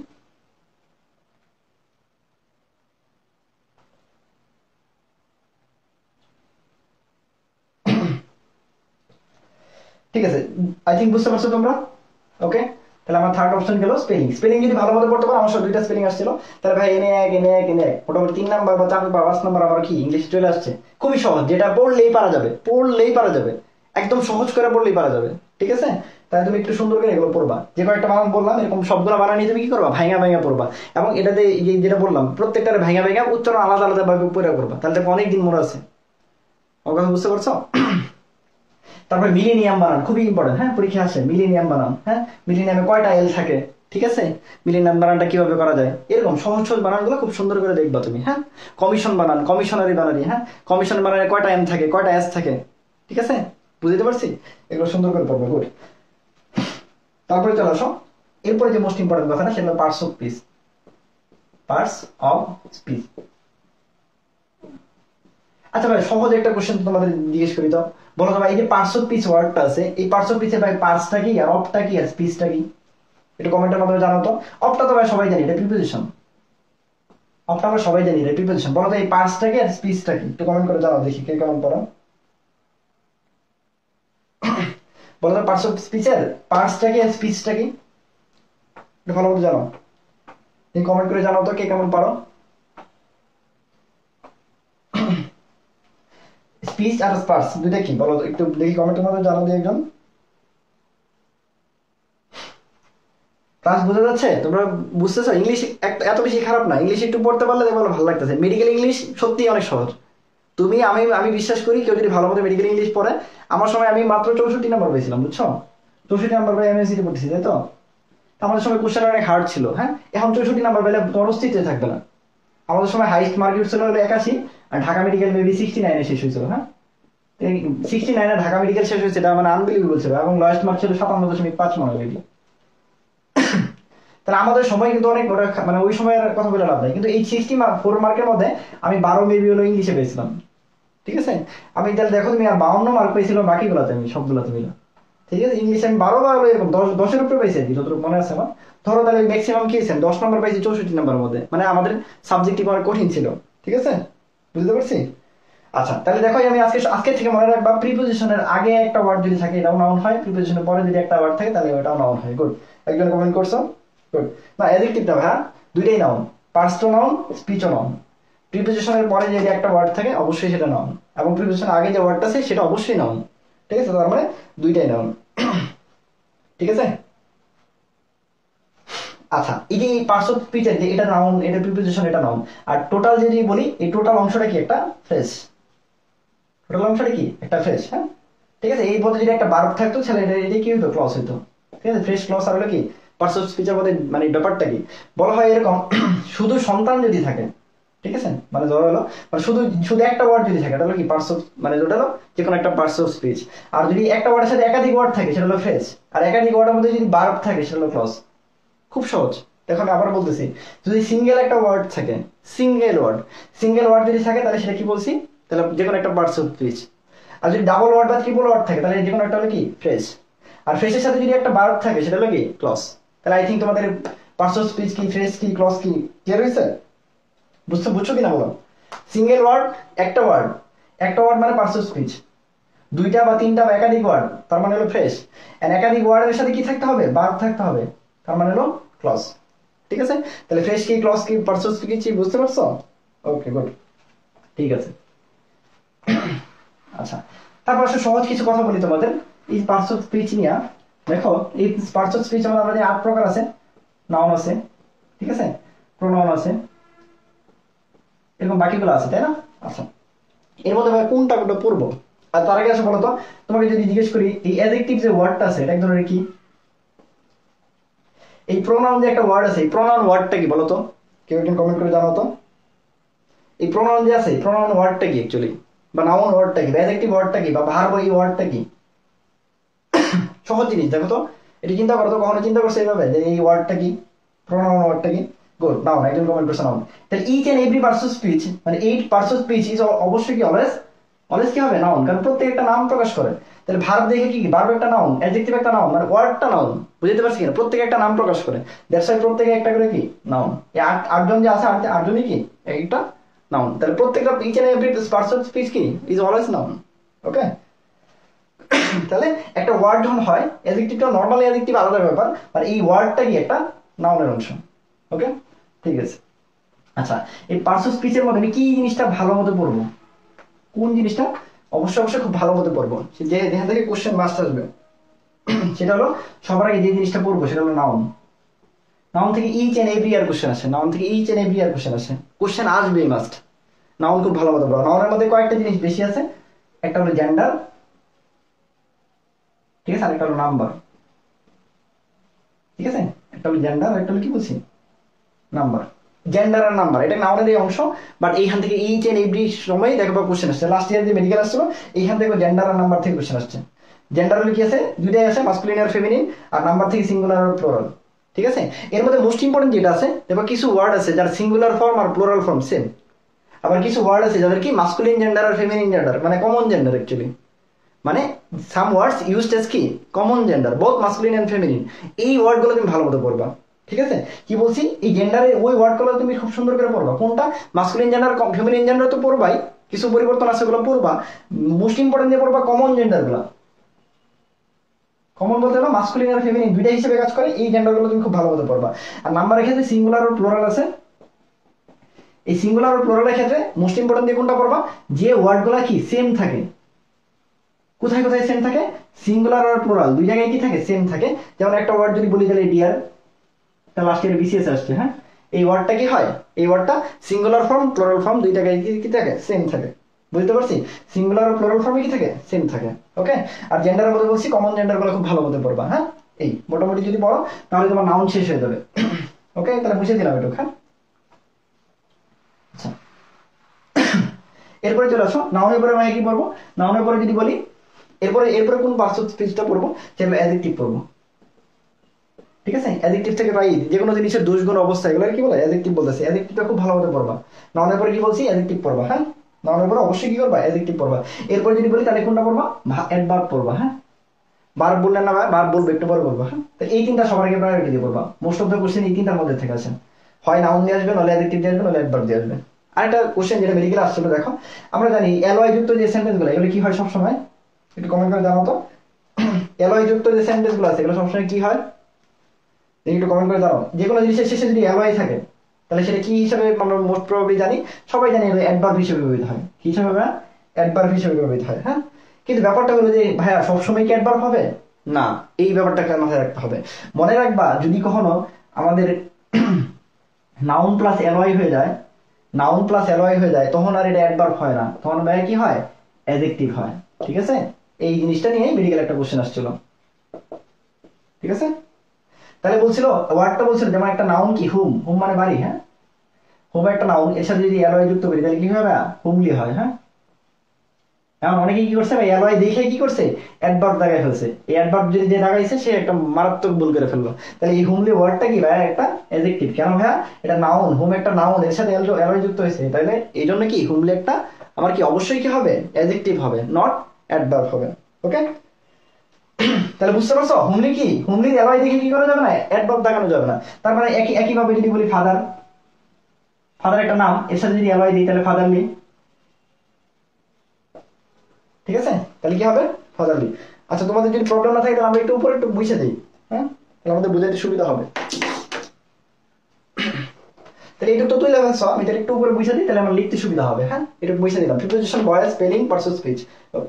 ঠিক আছে, আই থিঙ্ক বুঝতে পারছো তোমরা? ওকে, তাহলে আমার থার্ড অপশন গেল স্পেলিং। স্পেলিং যদি ভালো মতো পড়তে পারো, আমার সব দুইটা স্পেলিং আসছিল, তাহলে ভাই এনে এক এনে এক এনে এক মোটামুটি 3 নাম্বার বা 4 বা 5 নাম্বার আমার কি ইংলিশ চলে আসছে। খুবই সহজ, যেটা পড়লেই পারা যাবে, পড়লেই পারা যাবে, একদম সহজ করে পড়লেই পারা যাবে। ঠিক আছে, তাই তুমি একটু সুন্দর করে এগুলো পড়বা। যে কয়েকটা বানান বললাম এরকম সবগুলো বানান নিয়ে তুমি কি করবা, ভাঙা ভাঙা পড়বা। এবং এটাতে যেটা বললাম প্রত্যেকটারে ভাঙা ভাঙা উচ্চারণ আলাদা আলাদা ভাবে পড়া করবা, তাহলে দেখো অনেকদিন মনে আছে। আমার কথা বুঝতে পারছো? তারপরে মিলেনিয়াম বানান খুবই ইম্পর্টেন্ট, হ্যাঁ পরীক্ষা আসে মিলেনিয়াম বানান। হ্যাঁ, মিলেনিয়ামে কয়টা এল থাকে, ঠিক আছে, মিলেনিয়াম বানানটা কিভাবে করা যায়, এরকম সহজ সহজ বানানগুলো খুব সুন্দর করে দেখবা তুমি। হ্যাঁ, কমিশন বানান, কমিশনারি বানানি, হ্যাঁ কমিশন বানানে কয়টা এম থাকে, কয়টা এস থাকে, ঠিক আছে, বুঝতে পারছি, এগুলো সুন্দর করে পড়বে। গুড, তারপরে চলে আসো এরপরে যে মোস্ট ইম্পর্টেন্ট কথা না, সেটা হলো parts of speech. Parts of speech. আচ্ছা ভাই সহজ একটা কোশ্চেন তোমাদের জিজ্ঞেস করি তো, বলো তো ভাই এই যে পার্টস অফ স্পিচ ওয়ার্ডটা আছে, এই পার্টস অফ স্পিচের ভাই পার্টসটা কি আর অফটা কি আর স্পিচটা কি, একটু কমেন্টের মাধ্যমে জানাও তো। অফটা তো ভাই সবাই জানি, এটা প্রিপোজিশন। অফটা আমরা সবাই জানি, এটা প্রিপোজিশন। বলো তো এই পার্টসটা কি আর স্পিচটা কি, একটু কমেন্ট করে জানাও দেখি কে কেমন পড়ো। বলো তো পার্টস অফ স্পিচের পার্টসটা কি আর স্পিচটা কি, একটু ভালো মতো জানাও, তুমি কমেন্ট করে জানাও তো কে কেমন পারো। স্পিচ আর পার্টস দুইটা কি বলো একটু দেখি কমেন্টের মধ্যে জানাও দিয়ে একজন। ক্লাস বোঝা যাচ্ছে? তোমরা বুঝতেছো? ইংলিশ এত বেশি খারাপ না, ইংলিশ একটু পড়তে পারলে দেখো ভালো লাগতেছে। মেডিকেল ইংলিশ সত্যিই অনেক সহজ। তুমি আমি বিশ্বাস করি কেউ যদি ভালো মতো মেডিকেল ইংলিশ পড়ে, আমার সময় আমি মাত্র 64 নাম্বার পেয়েছিলাম, বুঝছো? 64 নাম্বার পেয়ে এমএসসি পড়তেছি, তাই তো? আমাদের সময় কোশ্চেন অনেক হার্ড ছিল। হ্যাঁ, এখন 64 নাম্বার পেলে তোমার অস্তিত্বে থাকবে না। আমাদের সময় হাইস্ট মার্ক ছিল হলো 81, আর ঢাকা মেডিকেল মেবি 69 শেষ হয়েছিল। হ্যাঁ, 69 ঢাকা মেডিকেল শেষ হয়েছে, এটা মানে আনবিলিভেবল ছিল। এবং লয়েস্ট মার্ক ছিল 57.5 মনে হয়। তাহলে আমাদের সময় কিন্তু অনেক ওটা মানে ওই সময়ের কথা বলে লাভ নাই। কিন্তু এই 64 মার্কের মধ্যে আমি 12 মেবি হলো ইংলিশে পেয়েছিলাম, ঠিক আছে। আমি তাহলে দেখো তুমি আর 52 মার্ক পেয়েছিলাম বাকিগুলোতে, আমি সবগুলোতে মিলে, ঠিক আছে। ইংলিশে আমি 12 বা এরকম 10-10-এর উপরে পেয়েছি আর কি, যতটুকু মনে আছে আমার। ধরো তাহলে ম্যাক্সিমাম কি হয়েছেন 10 নম্বর পাইছি 64 নম্বরের মধ্যে, মানে আমাদের সাবজেক্টিভ অনেক কঠিন ছিল, ঠিক আছে, বুঝতে পারছি। আচ্ছা তাহলে দেখো আমি আজকে থেকে মনে রাখবা, প্রিপোজিশনের আগে একটা ওয়ার্ড যদি থাকে এটাও নাউন হয়, প্রিপোজিশনের পরে যদি একটা ওয়ার্ড থাকে তাহলে ওটাও নাউন হয়। গুড, একজন কমেন্ট করছো। গুড, না অ্যাডজেক্টিভটা ভাই দুইটাই নাউন, পার্টসও নাউন, স্পিচও নাউন। প্রিপোজিশনের পরে যদি একটা ওয়ার্ড থাকে অবশ্যই সেটা নাউন, এবং প্রিপোজিশনের আগে যে ওয়ার্ডটা আছে সেটা অবশ্যই নাউন, ঠিক আছে। তার মানে দুইটাই নাউন, ঠিক আছে। আচ্ছা এই যে পার্টস অফ স্পিচের যে এটা নাউন, এটা প্রিপোজিশন, এটা নাউন। আর টোটাল যদি বলি, এই টোটাল অংশটা কি একটা ফ্রেজ, টোটাল অংশটা কি একটা ফ্রেজ। হ্যাঁ, ঠিক আছে। এই পদে যদি একটা ভার্ব থাকতো ছেলে এটা কি হতো, ক্লজ হতো, ঠিক আছে। ফ্রেজ ক্লজ আর হলো কি পার্টস অফ স্পিচের মধ্যে মানে ব্যাপারটা কি বলা হয় এরকম, শুধু সন্তান যদি থাকে, ঠিক আছে, মানে ধরো হলো মানে শুধু শুধু একটা ওয়ার্ড যদি থাকে এটা হলো কি পার্টস অফ, মানে যেটা হলো যে কোনো একটা পার্টস অফ স্পিচ। আর যদি একটা ওয়ার্ডের সাথে একাধিক ওয়ার্ড থাকে সেটা হলো ফ্রেজ, আর একাধিক ওয়ার্ডের মধ্যে যদি ভার্ব থাকে সেটা হলো ক্লজ। খুব সহজ। দেখো আমি আবার বলতেছি, যদি সিঙ্গেল একটা ওয়ার্ড থাকে, সিঙ্গেল ওয়ার্ড যদি থাকে তাহলে সেটা কি বলছি, তাহলে যে কোনো একটা পার্টস অফ স্পিচ। আর যদি ডাবল ওয়ার্ড বা ট্রিপল ওয়ার্ড থাকে তাহলে যে কোনো একটা হলো কি ফ্রেজ। আর ফ্রেজের সাথে যদি একটা ভার্ব থাকে সেটা হলো কি ক্লজ। তাহলে আই থিঙ্ক তোমাদের পার্টস অফ স্পিচ কি, ফ্রেজ কি, ক্লজ কি ক্লিয়ার হয়েছে? বুঝছো কিনা বলো? সিঙ্গেল ওয়ার্ড, একটা ওয়ার্ড মানে পার্টস অফ স্পিচ। দুইটা বা তিনটা বা একাধিক ওয়ার্ড তার মানে হলো ফ্রেজ। এন্ড একাধিক ওয়ার্ডের সাথে কি থাকতে হবে, ভার্ব থাকতে হবে, তার মানে হলো ক্লজ, ঠিক আছে। তাহলে ফ্রেজ কি, ক্লজ কি, পার্টস অফ স্পিচ কি, বুঝতে পারছো? ওকে গুড, ঠিক আছে। আচ্ছা তারপর আসলে সহজ কিছু কথা বলি তোমাদের এই পার্টস অফ স্পিচ নিয়ে। দেখো এই পার্টস অফ স্পিচ আমাদের 8 প্রকার আছে। নাউন আছে, ঠিক আছে, প্রোনাউন আছে, এরকম বাকিগুলো আছে, তাই না? আচ্ছা এর মধ্যে ভাই কোনটা পড়বো? আর তার আগে আসে বলো তো, তোমাকে যদি জিজ্ঞেস করি এই অ্যাডজেক্টিভ যে ওয়ার্ডটা আছে এটা এক ধরনের কি, এই প্রোনাউন যে একটা ওয়ার্ড আছে এই প্রোনাউন ওয়ার্ডটা কি বলো তো, কেউ একজন কমেন্ট করে জানাও তো। এই প্রোনাউন যে আছে প্রোনাউন ওয়ার্ডটা কি অ্যাকচুয়ালি, বা নাউন ওয়ার্ডটা কি, বা অ্যাডজেক্টিভ ওয়ার্ডটা কি, বা ভার্ব এই ওয়ার্ডটা কি? সহজ জিনিস, দেখো তো এটা চিন্তা করো তো, কখনো চিন্তা করছো এইভাবে যে এই ওয়ার্ডটা কি, প্রোনাউন ওয়ার্ডটা কি? গুড, নাউন, একজন কমেন্ট করছে নাউন। তাহলে each and every parts of speech, মানে এই পার্টস অফ স্পিচ ইজ অবশ্যই কি অলওয়েজ কি হবে নাউন, কারণ প্রত্যেক একটা নাম প্রকাশ করে। তাহলে ভার্ব দেখে কি, ভার্ব একটা নাউন, অ্যাডজেক্টিভ একটা নাউন, মানে ওয়ার্ডটা নাউন, বুঝতে পারছি কিনা? প্রত্যেক একটা নাম প্রকাশ করে, দ্যাটস ওয়াই প্রত্যেকে একটা করে কি নাউন। এই আটজন যে আছে আটজনই কি একটা নাউন। তাহলে প্রত্যেকটা each and every parts of speech কি ইজ অলওয়েজ নাউন। ওকে তাহলে একটা ওয়ার্ড যখন হয়, অ্যাডজেক্টিভটা নর্মালি অ্যাডজেক্টিভ আলাদা ব্যাপার, আর এই ওয়ার্ডটা কি একটা নাউনের অংশ। ওকে, ঠিক আছে। আচ্ছা, এই পার্টস অফ স্পিচের মধ্যে আমি কি জিনিসটা ভালো মতো পড়বো, কোন জিনিসটা অবশ্যই অবশ্যই খুব ভালো মতো পড়বো, যে যেখান থেকে কোশ্চেন মাস্ট আসবে সেটা হলো সবার আগে যে জিনিসটা পড়বো সেটা হলো নাউন। নাউন থেকে each and every year question আসে, নাউন থেকে each and every year question আসে, কোশ্চেন আসবেই মাস্ট। নাউন খুব ভালো মতো পড়ো। নাউনের মধ্যে কয়েকটা জিনিস বেশি আছে, একটা হলো জেন্ডার, ঠিক আছে, আর একটা হলো নাম্বার, ঠিক আছে। একটা হলো জেন্ডার, একটা হলো কি বলছি, নাম্বার। জেন্ডার আর নাম্বার এটা নাউনের অংশ, বাট এইখান থেকে ইচ এন্ড এভরি সময় দেখো কোশ্চেন আসছে। লাস্ট ইয়ার যে মেডিকেল আসছিল এইখান থেকে জেন্ডার আর নাম্বার থেকে কোশ্চেন আসছে। জেন্ডার হলে কি আছে, দুইটাই আছে, মাস্কুলিন আর ফেমিনিন, আর নাম্বার থেকে সিঙ্গুলার আর প্লুরাল, ঠিক আছে। এর মধ্যে মোস্ট ইম্পর্টেন্ট যেটা আছে, দেখো কিছু ওয়ার্ড আছে যার সিঙ্গুলার ফর্ম আর প্লুরাল ফর্ম সেম, আবার কিছু ওয়ার্ড আছে যাদের কি মাস্কুলিন জেন্ডার আর ফেমিনিন জেন্ডার, মানে কমন জেন্ডার অ্যাকচুয়ালি, মানে সাম ওয়ার্ডস ইউজড এজ কি common gender, both masculine and feminine. এই ওয়ার্ডগুলো তুমি ভালো মতো পড়বা, ঠিক আছে। কি বলছি, এই জেন্ডারে ওই ওয়ার্ডগুলো তুমি খুব সুন্দর করে পড়বা, কোনটা মাস্কুলিন জেন্ডার ফেমিনিন জেন্ডার তো পড়বাই, কিছু পরিবর্তন আছে ওগুলো পড়বা, মোস্ট ইম্পর্টেন্ট যে পড়বা কমন জেন্ডারগুলো। কমন বলতে হলো মাস্কুলিন আর ফেমিনিন দুইটা হিসেবে কাজ করে, এই জেন্ডারগুলো তুমি খুব ভালো মতো পড়বা। আর নাম্বারের ক্ষেত্রে সিঙ্গুলার আর প্লুরাল আছে, এই সিঙ্গুলার আর প্লুরালের ক্ষেত্রে মোস্ট ইম্পর্টেন্ট দিয়ে কোনটা পড়বা, যে ওয়ার্ডগুলো কি সেম থাকে। কোথায় কোথায় সেম থাকে, সিঙ্গুলার আর প্লুরাল দুই জায়গায় কি থাকে, সেম থাকে। যেমন একটা ওয়ার্ড যদি বলি তাহলে ডিয়ার, তা লাস্ট ইয়ারে বিসিএস আসছে, হ্যাঁ, এই ওয়ার্ডটা কি হয়, এই ওয়ার্ডটা সিঙ্গুলার ফর্ম প্লুরাল ফর্ম দুই জায়গায় কি থাকে, সেম থাকে। বুঝতে পারছি, সিঙ্গুলার আর প্লুরাল ফর্মে কি থাকে, সেম থাকে। ওকে, আর জেন্ডারের মধ্যে বলছি কমন জেন্ডারগুলো খুব ভালো মতো পড়বা, হ্যাঁ। এই মোটামুটি যদি পড়ো তাহলে তোমার নাউন শেষ হয়ে যাবে। ওকে, তাহলে বুঝে দিলাম একটু, হ্যাঁ। আচ্ছা, এরপরে চলে আসো নাউনের পরে আমি কি পড়বো, নাউনের পরে যদি বলি এরপরে এরপরে কোন পার্টস অফ স্পিচটা পড়বো, সেটা অ্যাডজেক্টিভ পড়বো, ঠিক আছে। অ্যাডজেক্টিভ থেকে পাই যে কোনো জিনিসের দোষ গুণ অবস্থা এগুলো কি বলে অ্যাডজেক্টিভ বলতেছে, অ্যাডজেক্টিভটা খুব ভালো মতো পড়বা। নাউনের পরে কি বলছি, অ্যাডজেক্টিভ পড়বা, হ্যাঁ। নাউনের পরে অবশ্যই কি করবা, অ্যাডজেক্টিভ পড়বা। এরপরে যদি বলি তাহলে কোনটা পড়বা, অ্যাডভার্ব পড়বা, হ্যাঁ। ভার্ব বললেন না, ভার্ব বলবো একটু পরে বলবো, হ্যাঁ। তো এই তিনটা সবার আগে প্রায়োরিটি দিয়ে পড়বা, মোস্ট অফ দ্য কোশ্চেন এই তিনটার মধ্যে থেকে আসে, হয় নাউন দিয়ে আসবে, নলে অ্যাডজেক্টিভ দিয়ে আসবে, নলে অ্যাডভার্ব দিয়ে আসবে। আরেকটা কোশ্চেন যেটা মেডিকেল আসছিল, দেখো আমরা জানি এলওয়াই যুক্ত যে সেন্টেন্স গুলো এগুলো কি হয় সবসময়, একটু কমেন্ট করে জানাও তো। এলওয়াই যুক্ত যে সেন্টেন্স গুলো আছে এগুলো সবসময় কি হয়, একটু কমেন্ট করে জানাও। যে কোনো জিনিসের শেষে যদি এলওয়াই থাকে তাহলে সেটা কি হিসাবে আমরা মোস্ট প্রবাবলি জানি, সবাই জানি অ্যাডভার্ব হিসেবে ব্যবহৃত হয়। কি হিসাবে, অ্যাডভার্ব হিসেবে ব্যবহৃত হয়, হ্যাঁ। কিন্তু ব্যাপারটা হলো যে ভাইয়া সবসময় কি অ্যাডভার্ব হবে না, এই ব্যাপারটাকে মাথায় রাখতে হবে। মনে রাখবা যদি কখনো আমাদের নাউন প্লাস এলওয়াই হয়ে যায়, নাউন প্লাস এলওয়াই হয়ে যায়, তখন আর এটা অ্যাডভার্ব হয় না, তখন কি হয়, অ্যাডজেক্টিভ হয়, ঠিক আছে। এই জিনিসটা নিয়ে মেডিকেল একটা কোশ্চেন আসছিল, ঠিক আছে। তাহলে বলছিল ওয়ার্ডটা বলছিল যেমন একটা নাউন কি হুম, হুম মানে বাড়ি, হ্যাঁ। হুম একটা নাউন, এর সাথে যদি এলওয়াই যুক্ত করি তাহলে কি হবে, হুমলি হয়, হ্যাঁ। এখন অনেকে কি করছে ভাই, এলওয়াই দেখে কি করছে, অ্যাডভার্ব দাগায় ফেলছে। এই অ্যাডভার্ব যদি যে দাগাইছে সে একটা মারাত্মক ভুল করে ফেললো। তাহলে এই হুমলি ওয়ার্ডটা কি ভাই, একটা অ্যাডজেক্টিভ। কেন ভাইয়া, এটা নাউন, হুম একটা নাউন, এর সাথে এলওয়াই যুক্ত হয়েছে, তাহলে এই জন্য কি হুমলি একটা আমার কি অবশ্যই কি হবে, অ্যাডজেক্টিভ হবে, নট অ্যাডভার্ব হবে। ওকে, তাহলে বুঝতে পারছো হুমলি কি, হুমলি এলওয়াই দেখে কি করা যাবে না, অ্যাডভার্ব দাগানো যাবে না। তার মানে একইভাবে যদি বলি ফাদার, ফাদার একটা নাম, এর সাথে যদি এলওয়াই দিই তাহলে ফাদারলি, ঠিক আছে। তাহলে কি হবে, ফাদারলি। আচ্ছা, তোমাদের যদি প্রবলেম না থাকে তাহলে আমরা একটু উপরে একটু বুঝে দিই, হ্যাঁ, তাহলে আমাদের বুঝাইতে সুবিধা হবে। তাহলে এইটুকু তো তুলে ফেলছো, আমি তাহলে একটু উপরে বুঝে দিই, তাহলে আমার লিখতে সুবিধা হবে, হ্যাঁ। একটু বুঝে দিলাম, preposition, voice, spelling, parts of speech,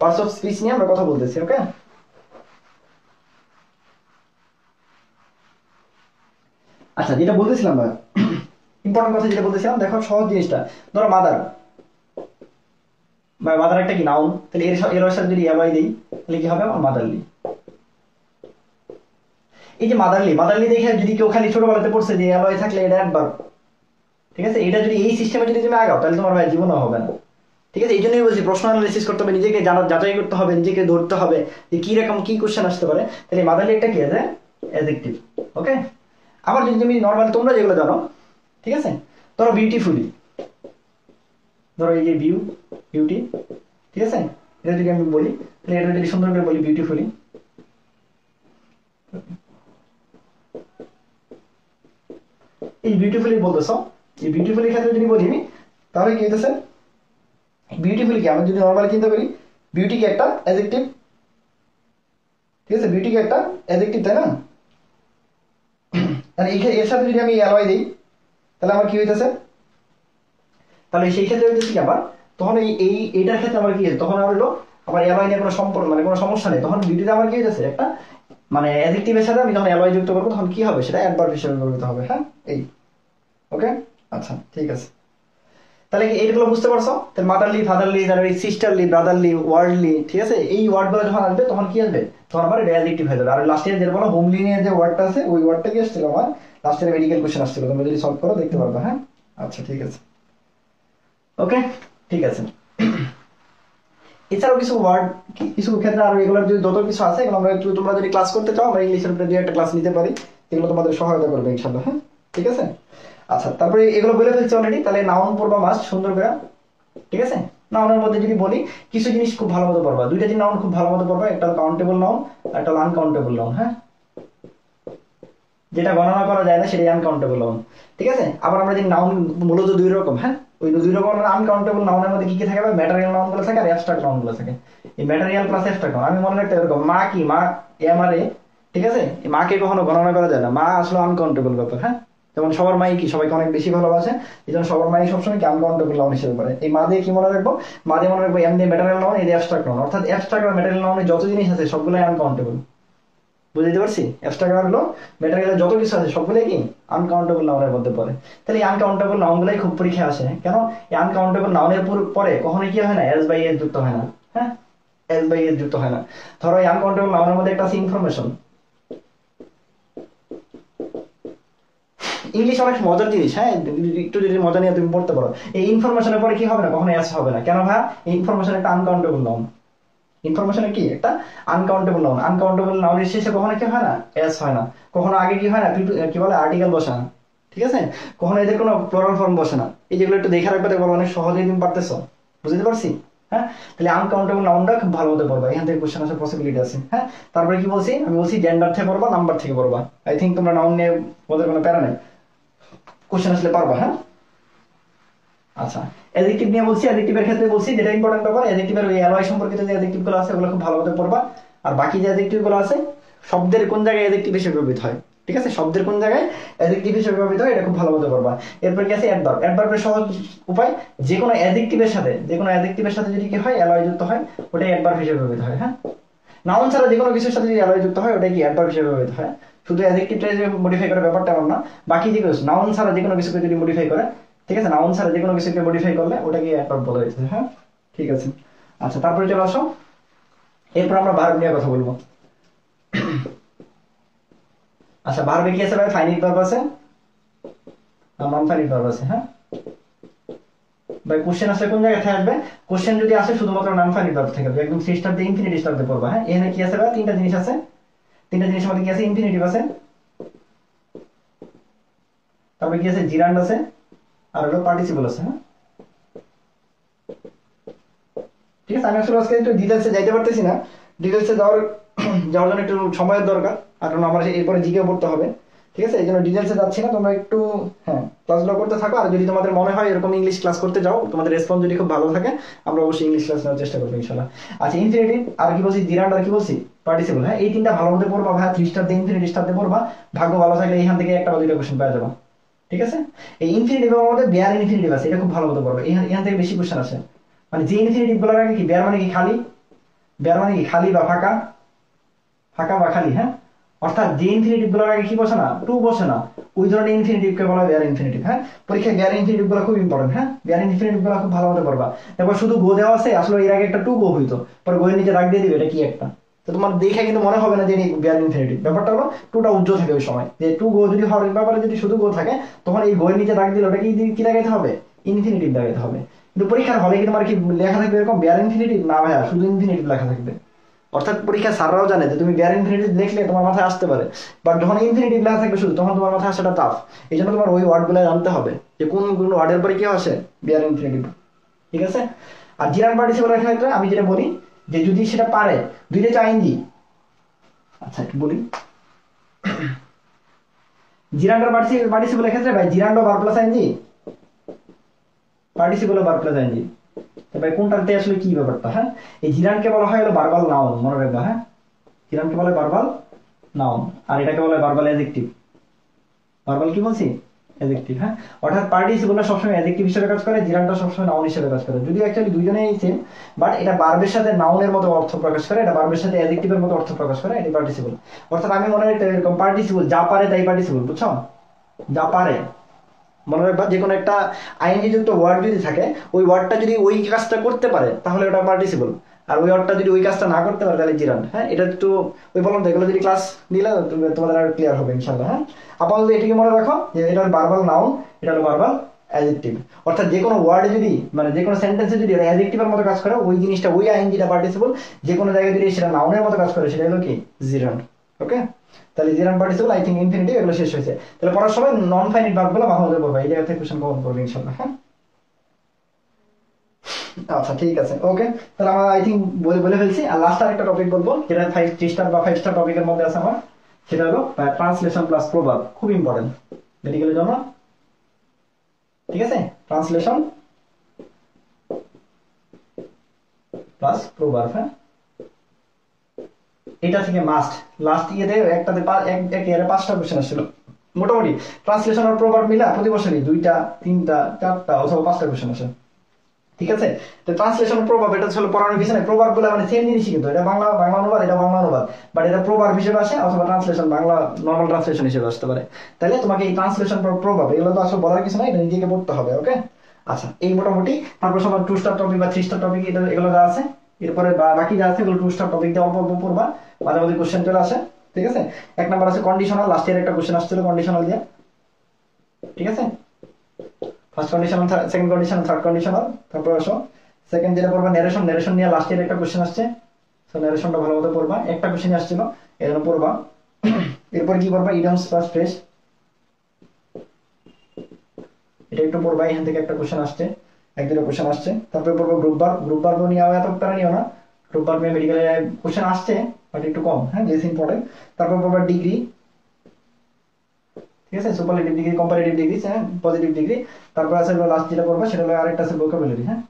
parts of speech নিয়ে আমরা কথা বলতেছি। ওকে, আচ্ছা, যেটা বলতেছিলাম ভাই, ইম্পর্টেন্ট কথা যেটা বলতেছিলাম, দেখো সহজ জিনিসটা, ধরো মাদার, মাদার একটা কি নাউন, তাহলে এর সাথে যদি এলওয়াই দিই তাহলে কি হবে, আমার মাদারলি। এই যে মাদারলি, মাদারলি দেখে যদি কেউ খালি ছোটবেলাতে পড়ছে যে এলওয়াই থাকলে এটা অ্যাডভার্ব, ঠিক আছে, এটা যদি এই সিস্টেমে যদি তুমি আগাও তাহলে তোমার ভাই জীবনও হবে না, ঠিক আছে। এই জন্যই বলছি প্রশ্ন অ্যানালাইসিস করতে হবে, নিজেকে যাচাই করতে হবে, নিজেকে ধরতে হবে যে কি রকম কি কোশ্চেন আসতে পারে। তাহলে মাদারলি একটা কি আছে, অ্যাডজেক্টিভ। ওকে, আবার যদি তুমি নর্মাল তোমরা যেগুলো জানো, ঠিক আছে, ধরো বিউটিফুলি, ধরো এই যে বিউটি, ঠিক আছে, এটা যদি আমি বলি তাহলে এটা যদি সুন্দর করে বলি বিউটিফুলি, এই বিউটিফুলি বলতেছ, এই বিউটিফুলি ক্ষেত্রে যদি বলি আমি তাহলে কি হইতেছে, বিউটিফুলি কি আমি যদি নর্মালি চিন্তা করি, বিউটি কি একটা অ্যাডজেক্টিভ, ঠিক আছে, বিউটি কি একটা অ্যাডজেক্টিভ, তাই না? আর এর সাথে যদি আমি অ্যালয় দিই তাহলে আমার কি হইতেছে, তাহলে সেই ক্ষেত্রে হইতেছে কি আবার, তখন এইটার ক্ষেত্রে আমার কি তখন আমার হলো আমার অ্যালয় নিয়ে কোনো সম্পর্ক মানে কোনো সমস্যা নেই, তখন বিউটিতে আমার কি হইতেছে একটা মানে অ্যাডজেক্টিভের সাথে আমি যখন অ্যালয় যুক্ত করবো তখন কি হবে, সেটা অ্যাডভার্ব হিসেবে ব্যবহৃত হবে। হ্যাঁ, এই ওকে, আচ্ছা ঠিক আছে। তাহলে কি এইগুলো বুঝতে পারছো? তাহলে মাদারলি, ফাদারলি, তারপরে সিস্টারলি, ব্রাদারলি, ওয়ার্ল্ডলি, ঠিক আছে, এই ওয়ার্ডগুলো যখন আসবে তখন কি আসবে, তখন আমার অ্যাডজেক্টিভ হয়ে যাবে। আর লাস্টে যে বলো হোমলি নিয়ে যে ওয়ার্ডটা আছে ওই ওয়ার্ডটা কি আসছিল আমার লাস্টের মেডিকেল কোশ্চেন আসছিল, তোমরা যদি সলভ করো দেখতে পারবে। হ্যাঁ, আচ্ছা ঠিক আছে, ওকে ঠিক আছে। এছাড়াও কিছু ওয়ার্ড, কিছু ক্ষেত্রে আরো এগুলোর যদি যত কিছু আছে এগুলো আমরা একটু, তোমরা যদি ক্লাস করতে চাও আমরা ইংলিশের উপরে দুই একটা ক্লাস নিতে পারি, এগুলো তোমাদের সহায়তা করবে ইনশাআল্লাহ। হ্যাঁ ঠিক আছে, আচ্ছা তারপরে এগুলো বলে ফেলছি অলরেডি। তাহলে নাউন পড়বা মাস্ট সুন্দর করে, ঠিক আছে। নাউনের মধ্যে যদি বলি কিছু জিনিস খুব ভালো মতো পড়বা, দুইটা জিনিস নাউন খুব ভালো মতো পড়বা, একটা হলো কাউন্টেবল নাউন আর একটা হলো আনকাউন্টেবল নাউন। হ্যাঁ, যেটা গণনা করা যায় না সেটাই আনকাউন্টেবল নাউন, ঠিক আছে। আবার আমরা যে নাউন মূলত দুই রকম, হ্যাঁ ওই দুই রকম আনকাউন্টেবল নাউনের মধ্যে কি কি থাকে, ম্যাটেরিয়াল নাউন গুলো থাকে আর অ্যাবস্ট্রাক্ট নাউন গুলো থাকে। এই ম্যাটেরিয়াল প্লাস অ্যাবস্ট্রাক্ট নাউন আমি মনে রাখতে এরকম, মা কি, মা এ, ঠিক আছে, মাকে কখনো গণনা করা যায় না, মা আসলে আনকাউন্টেবল ব্যাপার। হ্যাঁ, যেমন সবার মাই কি সবাইকে অনেক বেশি ভালোবাসে, এই জন্য সবার মাই সবসময় কি আনকাউন্টেবল নাউন হিসেবে পড়ে। এই মা দিয়ে কি মনে রাখবো, মা দিয়ে মনে রাখবো এম দিয়ে ম্যাটেরিয়াল নাউন, এই দিয়ে অ্যাবস্ট্রাক্ট নাউন, অর্থাৎ অ্যাবস্ট্রাক্ট আর ম্যাটেরিয়াল নাউনের যত জিনিস আছে সবগুলাই আনকাউন্টেবল। বুঝতে পারছি, অ্যাবস্ট্রাক্ট হলো ম্যাটেরিয়ালের যত কিছু আছে সবগুলোই কি আনকাউন্টেবল নাউনের মধ্যে পড়ে। তাহলে এই আনকাউন্টেবল নাউনগুলাই খুব পরীক্ষায় আসে, কেন এই আনকাউন্টেবল নাউনের পরে কখনোই কি হয় না, এস বাই এস যুক্ত হয় না। হ্যাঁ, এস বাই এস যুক্ত হয় না। ধরো এই আনকাউন্টেবল নাউনের মধ্যে একটা আছে ইনফরমেশন। ইংলিশ অনেক মজার জিনিস, হ্যাঁ একটু যদি মজা নিয়ে তুমি পড়তে পারো, এই ইনফরমেশনের পরে কি হবে না, কখনো এস হবে না। কেন ভাই, এই ইনফরমেশন একটা আনকাউন্টেবল নাউন, ইনফরমেশন কি একটা আনকাউন্টেবল নাউন, আনকাউন্টেবল নাউনের শেষে কখনো কি হয় না, এস হয় না, কখনো আগে কি হয় না, কি বলে আর্টিকেল বসে না, ঠিক আছে, কখনো এদের কোনো প্লুরাল ফর্ম বসে না। এই যেগুলো একটু দেখে রাখবে বলো, অনেক সহজেই তুমি পারতেছো, বুঝতে পারছি। হ্যাঁ, তাহলে আনকাউন্টেবল নাউনটা খুব ভালো মতো পড়বা, এখান থেকে কোশ্চেন আসার পসিবিলিটি আছে। হ্যাঁ, তারপরে কি বলছি, আমি বলছি জেন্ডার থেকে পড়বা, নাম্বার থেকে পড়বা। আই থিঙ্ক তোমরা নাউন নিয়ে ওদের কোনো প্যারা নেই, কোশ্চেন আসলে পারবা। হ্যাঁ, আচ্ছা অ্যাডজেক্টিভ নিয়ে বলছি, অ্যাডজেক্টিভের ক্ষেত্রে বলছি যেটা ইম্পর্টেন্ট ব্যাপার, অ্যাডজেক্টিভের ওই অ্যালয় সম্পর্কিত যে অ্যাডজেক্টিভ গুলো আছে ওগুলো খুব ভালো মতো পড়বা। আর বাকি যে অ্যাডজেক্টিভ গুলো আছে শব্দের কোন জায়গায় অ্যাডজেক্টিভ হিসেবে ব্যবহৃত হয়, ঠিক আছে, শব্দের কোন জায়গায় অ্যাডজেক্টিভ হিসেবে ব্যবহৃত হয় এটা খুব ভালো মতো পড়বা। এরপর কি আছে অ্যাডভার্ব, অ্যাডভার্বের সহজ উপায় যে কোনো অ্যাডজেক্টিভের সাথে যদি কি হয় অ্যালয় যুক্ত হয় ওটাই অ্যাডভার্ব হিসেবে ব্যবহৃত হয়। হ্যাঁ, নাউন ছাড়া যে কোনো কিছুর সাথে যদি অ্যালয় যুক্ত হয় ওটাই কি অ্যাডভার্ব হিসেবে ব্যবহৃত হয়। শুধু অ্যাডজেক্টিভটা যে মডিফাই করে ব্যাপারটা এমন না, বাকি যে কিছু নাউন ছাড়া যে কোনো কিছুকে যদি মডিফাই করে, ঠিক আছে, নাউন ছাড়া যে কোনো কিছুকে মডিফাই করলে ওটাকে অ্যাডভার্ব বলা হয়েছে। হ্যাঁ ঠিক আছে, আচ্ছা তারপরে চলে আসো, এরপর আমরা ভার্ব নিয়ে কথা বলবো। আচ্ছা ভার্বে কি আছে ভাই, ফাইনাইট ভার্ব আছে আর নন ফাইনাইট ভার্ব আছে। হ্যাঁ ভাই কোশ্চেন আসলে কোন জায়গা থেকে আসবে, কোশ্চেন যদি আসে শুধুমাত্র নন ফাইনাইট ভার্ব থেকে আসবে, একদম থ্রি স্টার দিয়ে ইনফিনিটি স্টার দিয়ে পড়বা। হ্যাঁ, এখানে কি আছে ভাই, তিনটা জিনিস আছে, তিনটা জিনিসের মধ্যে কি আছে, ইনফিনিটিভ আছে, তারপরে কি আছে জিরান্ড আছে, আর হলো পার্টিসিপল আছে। হ্যাঁ ঠিক আছে, আমি আসলে আজকে একটু ডিটেলসে যাইতে পারতেছি না, ডিটেলসে যাওয়ার জন্য একটু সময়ের দরকার, কারণ আমার এরপরে জিকে পড়তে হবে, ঠিক আছে, এই জন্য ডিটেলসে যাচ্ছি না। তোমরা একটু হ্যাঁ ক্লাসগুলো করতে থাকো, আর যদি তোমাদের মনে হয় এরকম ইংলিশ ক্লাস করতে যাও, তোমাদের রেসপন্স যদি খুব ভালো থাকে আমরা অবশ্যই ইংলিশ ক্লাস নেওয়ার চেষ্টা করবো ইনশাল্লাহ। আচ্ছা ইনফিনিটিভ আর কি বলছি, জিরান্ড আর কি বলছি, পার্টিসিপল। হ্যাঁ, এই তিনটা ভালো মতো পড়বা ভাই, থ্রি স্টার দিয়ে ইনফিনিটি স্টার দিয়ে পড়বা, ভাগ্য ভালো থাকলে এখান থেকে একটা বা দুইটা কোশ্চেন পেয়ে যাবা। ঠিক আছে, এই ইনফিনিটিভের মধ্যে বেয়ার ইনফিনিটিভ আছে, এটা খুব ভালো মতো পড়বে, এখান থেকে বেশি কোশ্চেন আসে। মানে যে ইনফিনিটিভ গুলোর আগে কি বেয়ার মানে কি খালি, বেয়ার মানে কি খালি বা ফাঁকা, ফাঁকা বা খালি। হ্যাঁ, অর্থাৎ যে ইনফিনিটিভ গুলোর আগে কি বসে না, টু বসে না, ওই ধরনের ইনফিনিটিভ কে বলা হয় বেয়ার ইনফিনিটিভ। হ্যাঁ, পরীক্ষায় বেয়ার ইনফিনিটিভ গুলো খুব ইম্পর্টেন্ট। হ্যাঁ, বেয়ার ইনফিনিটিভ গুলো খুব ভালো মতো পড়বা। এবার শুধু গো দেওয়া আছে, আসলে এর আগে একটা টু গো হইতো, পরে গোয়ের নিচে দাগ দিয়ে দিবে এটা কি একটা, তো তোমার দেখে কিন্তু মনে হবে না যে বেয়ার ইনফিনিটিভ। ব্যাপারটা হলো টুটা উজ্জ্বল থাকে ওই সময়, যে টু গো যদি হওয়ার ব্যাপারে যদি শুধু গো থাকে তখন এই গোয়ের নিচে দাগ দিলে ওটা কি লাগাইতে হবে, ইনফিনিটিভ লাগাইতে হবে। কিন্তু পরীক্ষার হলে কি তোমার কি লেখা থাকবে এরকম বেয়ার ইনফিনিটিভ, না ভাইয়া শুধু ইনফিনিটিভ লেখা থাকবে। অর্থাৎ পরীক্ষা স্যাররাও জানে যে তুমি বেয়ার ইনফিনিটিভ লিখলে তোমার মাথায় আসতে পারে, বাট যখন ইনফিনিটিভ লেখা থাকবে শুধু তখন তোমার মাথায় আসাটা টাফ। এই জন্য তোমার ওই ওয়ার্ডগুলো জানতে হবে যে কোন কোন ওয়ার্ডের পরে কি আসে বেয়ার ইনফিনিটিভ। ঠিক আছে, আর জিরান পার্টিসিপলের ক্ষেত্রে আমি যেটা বলি যে যদি সেটা পারে দুইটা চাইনজি, আচ্ছা একটু বলি, জিরান্ডার পার্টিসিপলের ক্ষেত্রে ভাই gerund verb plus ING, participle verb plus ING, তো ভাই কোনটাতে আসলে কি ব্যাপারটা। হ্যাঁ, এই জিরানকে বলা হয় হলো ভার্বাল নাউন, মনে রাখবা। হ্যাঁ, জিরানকে বলে ভার্বাল নাউন, আর এটাকে বলে ভার্বাল অ্যাডজেক্টিভ। ভার্বাল কি বলছি? অ্যাডজেক্টিভ। হ্যাঁ, অর্থাৎ পার্টিসিপলটা সবসময় অ্যাডজেক্টিভ হিসেবে কাজ করে, জিরানটা সবসময় নাউন হিসেবে কাজ করে। যদিও অ্যাকচুয়ালি দুইজনেই সেম, বাট এটা ভার্বের সাথে নাউনের মতো অর্থ প্রকাশ করে, এটা ভার্বের সাথে অ্যাডজেক্টিভের মতো অর্থ প্রকাশ করে, এটা পার্টিসিপল। অর্থাৎ আমি মনে রাখতে এরকম পার্টিসিপল যা পারে তাই পার্টিসিপল, বুঝছো? যা পারে, মনে রাখবা যে কোনো একটা আইএনজি যুক্ত ওয়ার্ড যদি থাকে, ওই ওয়ার্ডটা যদি ওই কাজটা করতে পারে তাহলে ওটা পার্টিসিপল, আর ওই ওয়ার্ডটা যদি ওই কাজটা না করতে পারে তাহলে জিরান্ড। হ্যাঁ, এটা একটু ওই বললাম তো, এগুলো যদি ক্লাস নিলে তোমাদের আর ক্লিয়ার হবে ইনশাল্লাহ। হ্যাঁ, আপাতত এটাকে মনে রাখো যে এটা ভার্বাল নাউন, এটা হলো ভার্বাল অ্যাডজেক্টিভ। অর্থাৎ যে কোনো ওয়ার্ডে যদি, মানে যে কোনো সেন্টেন্সে যদি অ্যাডজেক্টিভের মতো কাজ করে, ওই জিনিসটা ওই আইএনজিটা পার্টিসিপল। যে কোনো জায়গায় যদি সেটা নাউনের মতো কাজ করে, সেটা হলো কি? জিরান্ড। ওকে, তাহলে জিরান্ড পার্টিসিপল, আই থিঙ্ক ইনফিনিটিভ, এগুলো শেষ হয়েছে। তাহলে পড়ার সময় নন ফাইনাইট ভার্বগুলো ভালো মতো পড়বে, এই জায়গা থেকে কোশ্চেন কমন করবে ইনশাআল্লাহ। হ্যাঁ, আচ্ছা ঠিক আছে, ওকে। তাহলে আমরা আই থিঙ্ক বলে ফেলছি। আর লাস্ট আর একটা টপিক বলবো, যেটা 3 স্টার বা 5 স্টার টপিকের মধ্যে আছে আমার, সেটা হলো ট্রান্সলেশন প্লাস প্রভাব। খুব ইম্পর্টেন্ট মেডিকেলের জন্য, ঠিক আছে? ট্রান্সলেশন প্লাস প্রভাব। হ্যাঁ, এটা থেকে মাস্ট লাস্ট ইয়েতে একটাতে এক ইয়ারে 5টা কোশ্চেন আসছিল মোটামুটি। ট্রান্সলেশন আর প্রভাব মিলা প্রতি বছরই 2টা 3টা 4টা অথবা 5টা কোশ্চেন আসে, ঠিক আছে? তো ট্রান্সলেশন প্রভাব এটা হলো পড়ানোর কিছু নাই। প্রভাব গুলো মানে সেম জিনিসই, কিন্তু এটা বাংলা অনুবাদ, এটা বাংলা অনুবাদ, বাট এটা প্রভাব হিসেবে আসে অথবা ট্রান্সলেশন বাংলা নর্মাল ট্রান্সলেশন হিসেবে আসতে পারে। তাহলে তোমাকে এই ট্রান্সলেশন প্রভাব এগুলো তো আসলে বলার কিছু নাই, এটা নিজেকে পড়তে হবে। ওকে, আচ্ছা, এই মোটামুটি। তারপর সবার 2 স্টার টপিক বা 3 স্টার টপিক এগুলো যা আছে, এরপরে বাকি যা আছে এগুলো 2 স্টার টপিক দিয়ে অল্প অল্প পড়বা, মাঝে মাঝে কোশ্চেন চলে আসে, ঠিক আছে? 1 নাম্বার আছে কন্ডিশনাল, লাস্ট ইয়ার একটা কোশ্চেন আসছিল কন্ডিশনাল দিয়ে, ঠিক আছে? First conditional, second conditional, third conditional. তারপর আসো সেকেন্ড যেটা পড়বা ন্যারেশন, ন্যারেশন নিয়ে লাস্ট ইয়ার একটা কোশ্চেন আসছে, তো ন্যারেশনটা ভালো মতো পড়বা, একটা কোশ্চেন আসছিল এজন্য পড়বা। এরপর কি পড়বা? ইডিয়মস প্লাস ফ্রেজ, এটা একটু পড়বা, এখান থেকে একটা কোশ্চেন আসছে, 1-2টা কোশ্চেন আসছে। তারপরে পড়বো গ্রুপ ভার্ব, গ্রুপ ভার্ব নিয়ে এত প্যারা নিও না, গ্রুপ ভার্ব নিয়ে মেডিকেলে কোশ্চেন আসছে বাট একটু কম, হ্যাঁ, লেস ইম্পর্টেন্ট। তারপর পড়বা ডিগ্রি, ঠিক আছে? সুপারলেটিভ ডিগ্রি, কম্পারেটিভ ডিগ্রি, হ্যাঁ, পজিটিভ ডিগ্রি। তারপর আছে লাস্ট যেটা পড়বা সেটা হলো আরেকটা আছে ভোকাবুলারি। হ্যাঁ,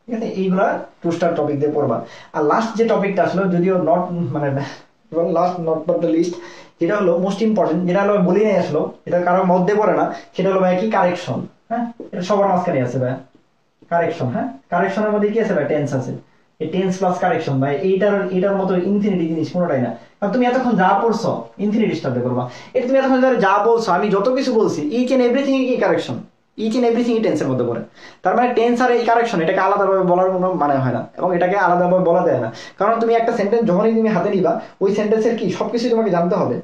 ঠিক আছে? এইগুলা 2 স্টার টপিক দিয়ে পড়বা। আর লাস্ট যে টপিকটা আসলো, যদিও নট মানে last not but the least, যেটা হলো মোস্ট ইম্পর্টেন্ট, যেটা হলো বলি নাই আসলো, এটা কারোর মধ্যে পড়ে না, সেটা হলো ভাই কি? কারেকশন। হ্যাঁ, এটা সবার মাঝখানে আছে ভাই, কারেকশন। হ্যাঁ, কারেকশনের মধ্যে কি আছে ভাই? টেন্স আছে। এই টেন্স প্লাস কারেকশন ভাই, এইটার মতো ইনফিনিটি জিনিস কোনোটাই না। কারণ তুমি এতক্ষণ যা পড়ছো ইনফিনিটি স্টার্টে করবা, এটা তুমি এতক্ষণ যা বলছো, আমি যত কিছু বলছি, ইচ এন্ড এভরিথিং কি কারেকশন, ইচ এন্ড এভরিথিং টেন্সের মধ্যে পড়ে। তার মানে টেন্স আর এই কারেকশন, এটাকে আলাদাভাবে বলার কোনো মানে হয় না, এবং এটাকে আলাদাভাবে বলা যায় না। কারণ তুমি একটা সেন্টেন্স যখনই তুমি হাতে নিবা, ওই সেন্টেন্সের কি সবকিছু তোমাকে জানতে হবে,